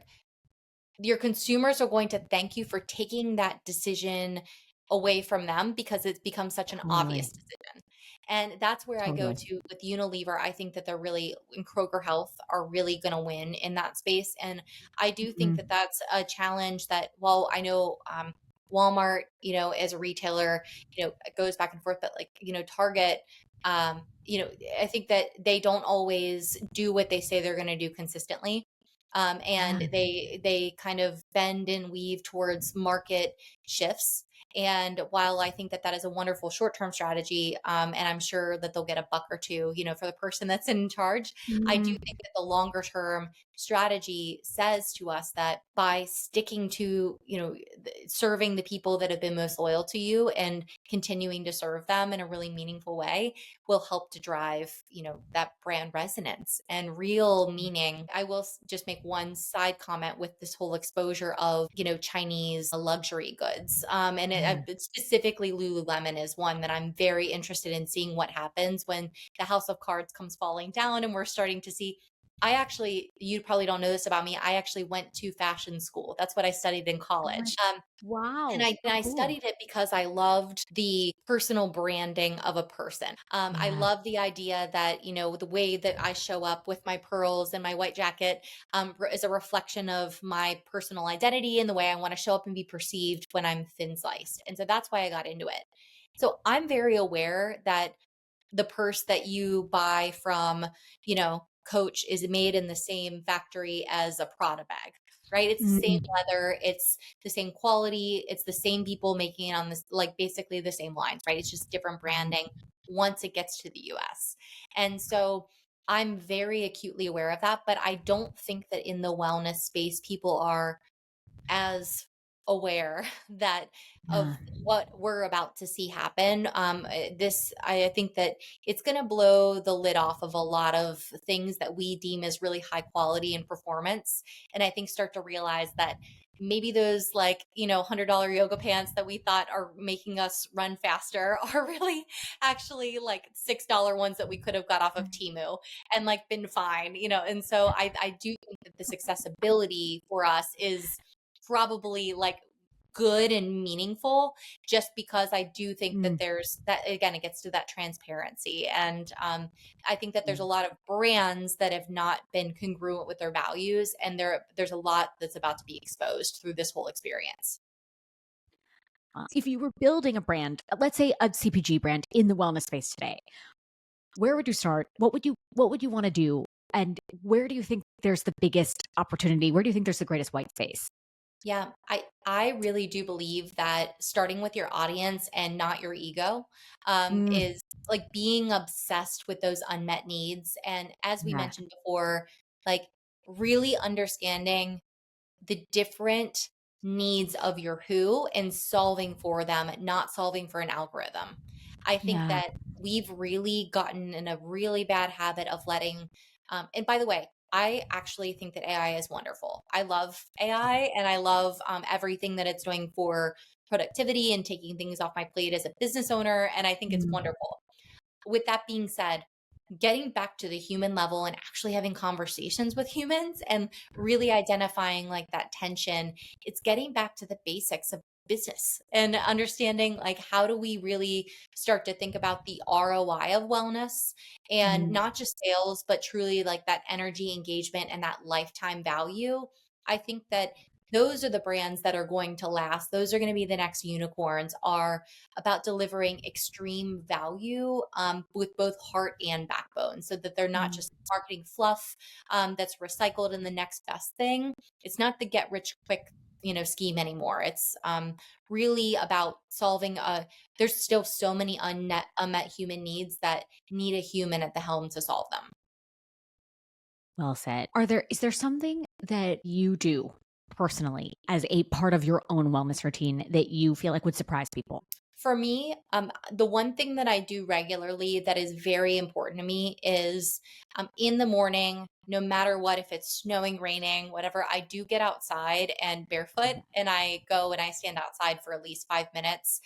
your consumers are going to thank you for taking that decision away from them, because it's become such an Totally. obvious decision. And that's where I go Totally. to with Unilever. I think that they're really, in Kroger Health, are really going to win in that space. And I do think that Mhm. that's a challenge that, well, I know Walmart, as a retailer, it goes back and forth, but like, Target, I think that they don't always do what they say they're going to do consistently. Yeah. And they kind of bend and weave towards market shifts. And while I think that that is a wonderful short-term strategy, and I'm sure that they'll get a buck or two, for the person that's in charge, I do Mm, think that the longer term strategy says to us that by sticking to, serving the people that have been most loyal to you and continuing to serve them in a really meaningful way will help to drive, that brand resonance and real meaning. I will just make one side comment with this whole exposure of, Chinese luxury goods. And mm, specifically Lululemon is one that I'm very interested in seeing what happens when the house of cards comes falling down and we're starting to see. You probably don't know this about me. I actually went to fashion school. That's what I studied in oh my, college. And wow. I So cool. studied it because I loved the personal branding of a person. I Yeah. love the idea that, the way that I show up with my pearls and my white jacket is a reflection of my personal identity and the way I want to show up and be perceived when I'm thin sliced. And so that's why I got into it. So I'm very aware that the purse that you buy from, Coach is made in the same factory as a Prada bag, right? It's the same Mm, leather, it's the same quality, it's the same people making it on this, like basically the same lines, right? It's just different wow. branding once it gets to the US. And so I'm very acutely aware of that, but I don't think that in the wellness space, people are as aware that Yeah. of what we're about to see happen. I think that it's going to blow the lid off of a lot of things that we deem as really high quality and performance. And I think start to realize that maybe those, like, $100 yoga pants that we thought are making us run faster are really actually like $6 ones that we could have got off of Temu and like been fine, and so I do think that this accessibility for us is probably like good and meaningful, just because I do think that Mm, there's that, again, it gets to that transparency. And I think that there's a mm. lot of brands that have not been congruent with their values, and there's a lot that's about to be exposed through this whole experience. If you were building a brand, let's say a CPG brand in the wellness space today, where would you start? What would you want to do? And where do you think there's the biggest opportunity? Where do you think there's the greatest white space? Yeah, I really do believe that starting with your audience and not your ego Mm, is like being obsessed with those unmet needs. And as we yeah. mentioned before, like really understanding the different needs of your who and solving for them, not solving for an algorithm. I think Yeah. that we've really gotten in a really bad habit of letting, and by the way, I actually think that AI is wonderful. I love AI and I love everything that it's doing for productivity and taking things off my plate as a business owner. And I think it's Mm, wonderful. With that being said, getting back to the human level and actually having conversations with humans and really identifying like that tension, it's getting back to the basics of business and understanding like how do we really start to think about the ROI of wellness and mm, not just sales, but truly like that energy engagement and that lifetime value. I think that those are the brands that are going to last. Those are going to be the next unicorns, are about delivering extreme value with both heart and backbone, so that they're not mm. just marketing fluff that's recycled in the next best thing. It's not the get rich quick scheme anymore. It's really about solving there's still so many unmet human needs that need a human at the helm to solve them. Well said. Is there something that you do personally as a part of your own wellness routine that you feel like would surprise people? For me, the one thing that I do regularly that is very important to me is in the morning, no matter what, if it's snowing, raining, whatever, I do get outside and barefoot and I go and I stand outside for at least 5 minutes.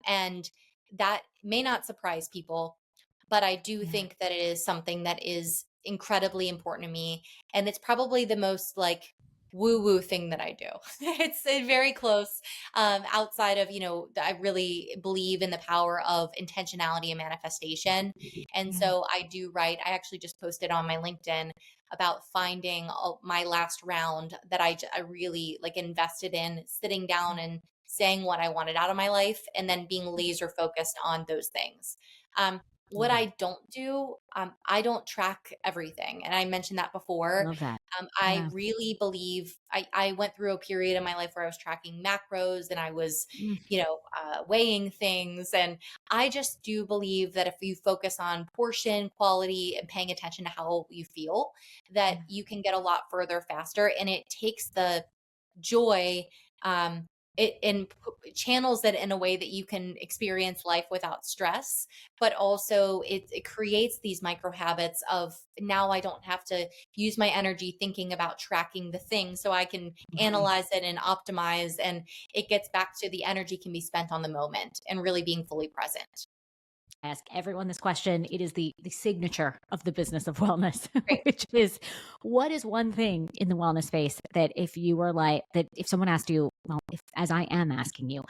And that may not surprise people, but I do Yeah. think that it is something that is incredibly important to me. And it's probably the most like woo woo thing that I do. It's very close outside of, I really believe in the power of intentionality and manifestation. And Yeah. so I do write, I actually just posted on my LinkedIn about finding my last round that I really like invested in sitting down and saying what I wanted out of my life and then being laser focused on those things. Um, What I don't do, I don't track everything. And I mentioned that before. Love that. I Yeah. really believe I went through a period in my life where I was tracking macros and I was, Mm, weighing things. And I just do believe that if you focus on portion, quality, and paying attention to how you feel, that mm, you can get a lot further faster. And it takes the joy, it and channels it in a way that you can experience life without stress, but also it creates these micro habits of, now I don't have to use my energy thinking about tracking the thing, so I can right. analyze it and optimize, and it gets back to the energy can be spent on the moment and really being fully present. I ask everyone this question. It is the signature of the business of wellness, Great. which is, what is one thing in the wellness space that if you were like that, if someone asked you, well, if as I am asking you,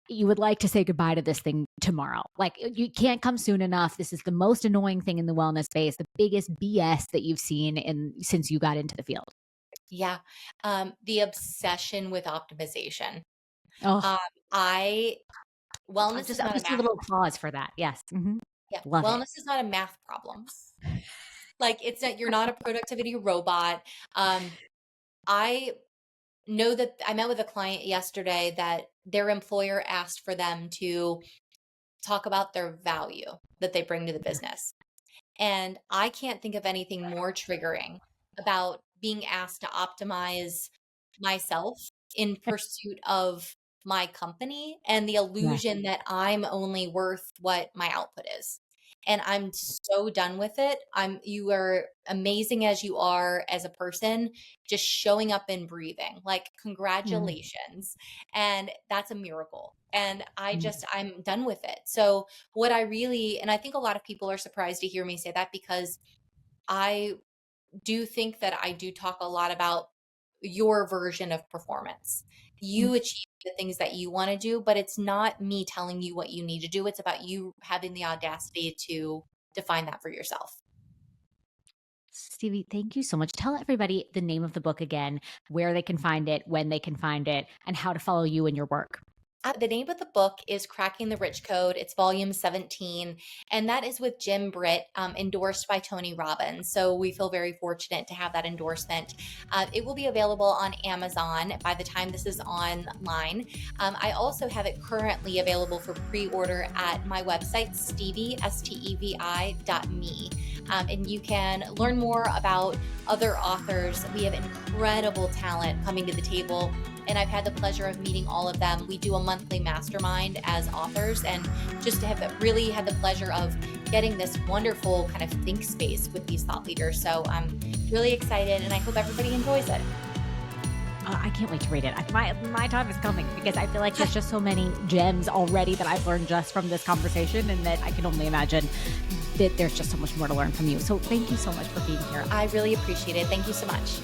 you would like to say goodbye to this thing tomorrow. Like, you can't come soon enough. This is the most annoying thing in the wellness space, the biggest BS that you've seen in since you got into the field. Yeah. The obsession with optimization. Oh, Um, I Wellness is not a just a math. little applause for that. Yes. Yeah, Love it. wellness is not a math problem. Like, it's not, you're not a productivity robot. I know that I met with a client yesterday that their employer asked for them to talk about their value that they bring to the business. And I can't think of anything more triggering about being asked to optimize myself in pursuit of my company and the Yeah. illusion that I'm only worth what my output is. And I'm so done with it. You are amazing as you are as a person, just showing up and breathing. Like, Yeah. congratulations. And that's a miracle. And Mm, I'm done with it. So what I really, and I think a lot of people are surprised to hear me say that, because I do think that I do talk a lot about your version of performance. mm. You achieve the things that you want to do, but it's not me telling you what you need to do. It's about you having the audacity to define that for yourself. Stevie, thank you so much. Tell everybody the name of the book again, where they can find it, when they can find it, and how to follow you in your work. The name of the book is Cracking the Rich Code. It's volume 17, and that is with Jim Britt, endorsed by Tony Robbins. So we feel very fortunate to have that endorsement. It will be available on Amazon by the time this is online. I also have it currently available for pre-order at my website, Stevi, Stevi.me. And you can learn more about other authors. We have incredible talent coming to the table, and I've had the pleasure of meeting all of them. We do a monthly mastermind as authors, and just to have really had the pleasure of getting this wonderful kind of think space with these thought leaders. So I'm really excited, and I hope everybody enjoys it. I can't wait to read it. My time is coming because I feel like there's just so many gems already that I've learned just from this conversation, and that I can only imagine that there's just so much more to learn from you. So thank you so much for being here. I really appreciate it. Thank you so much.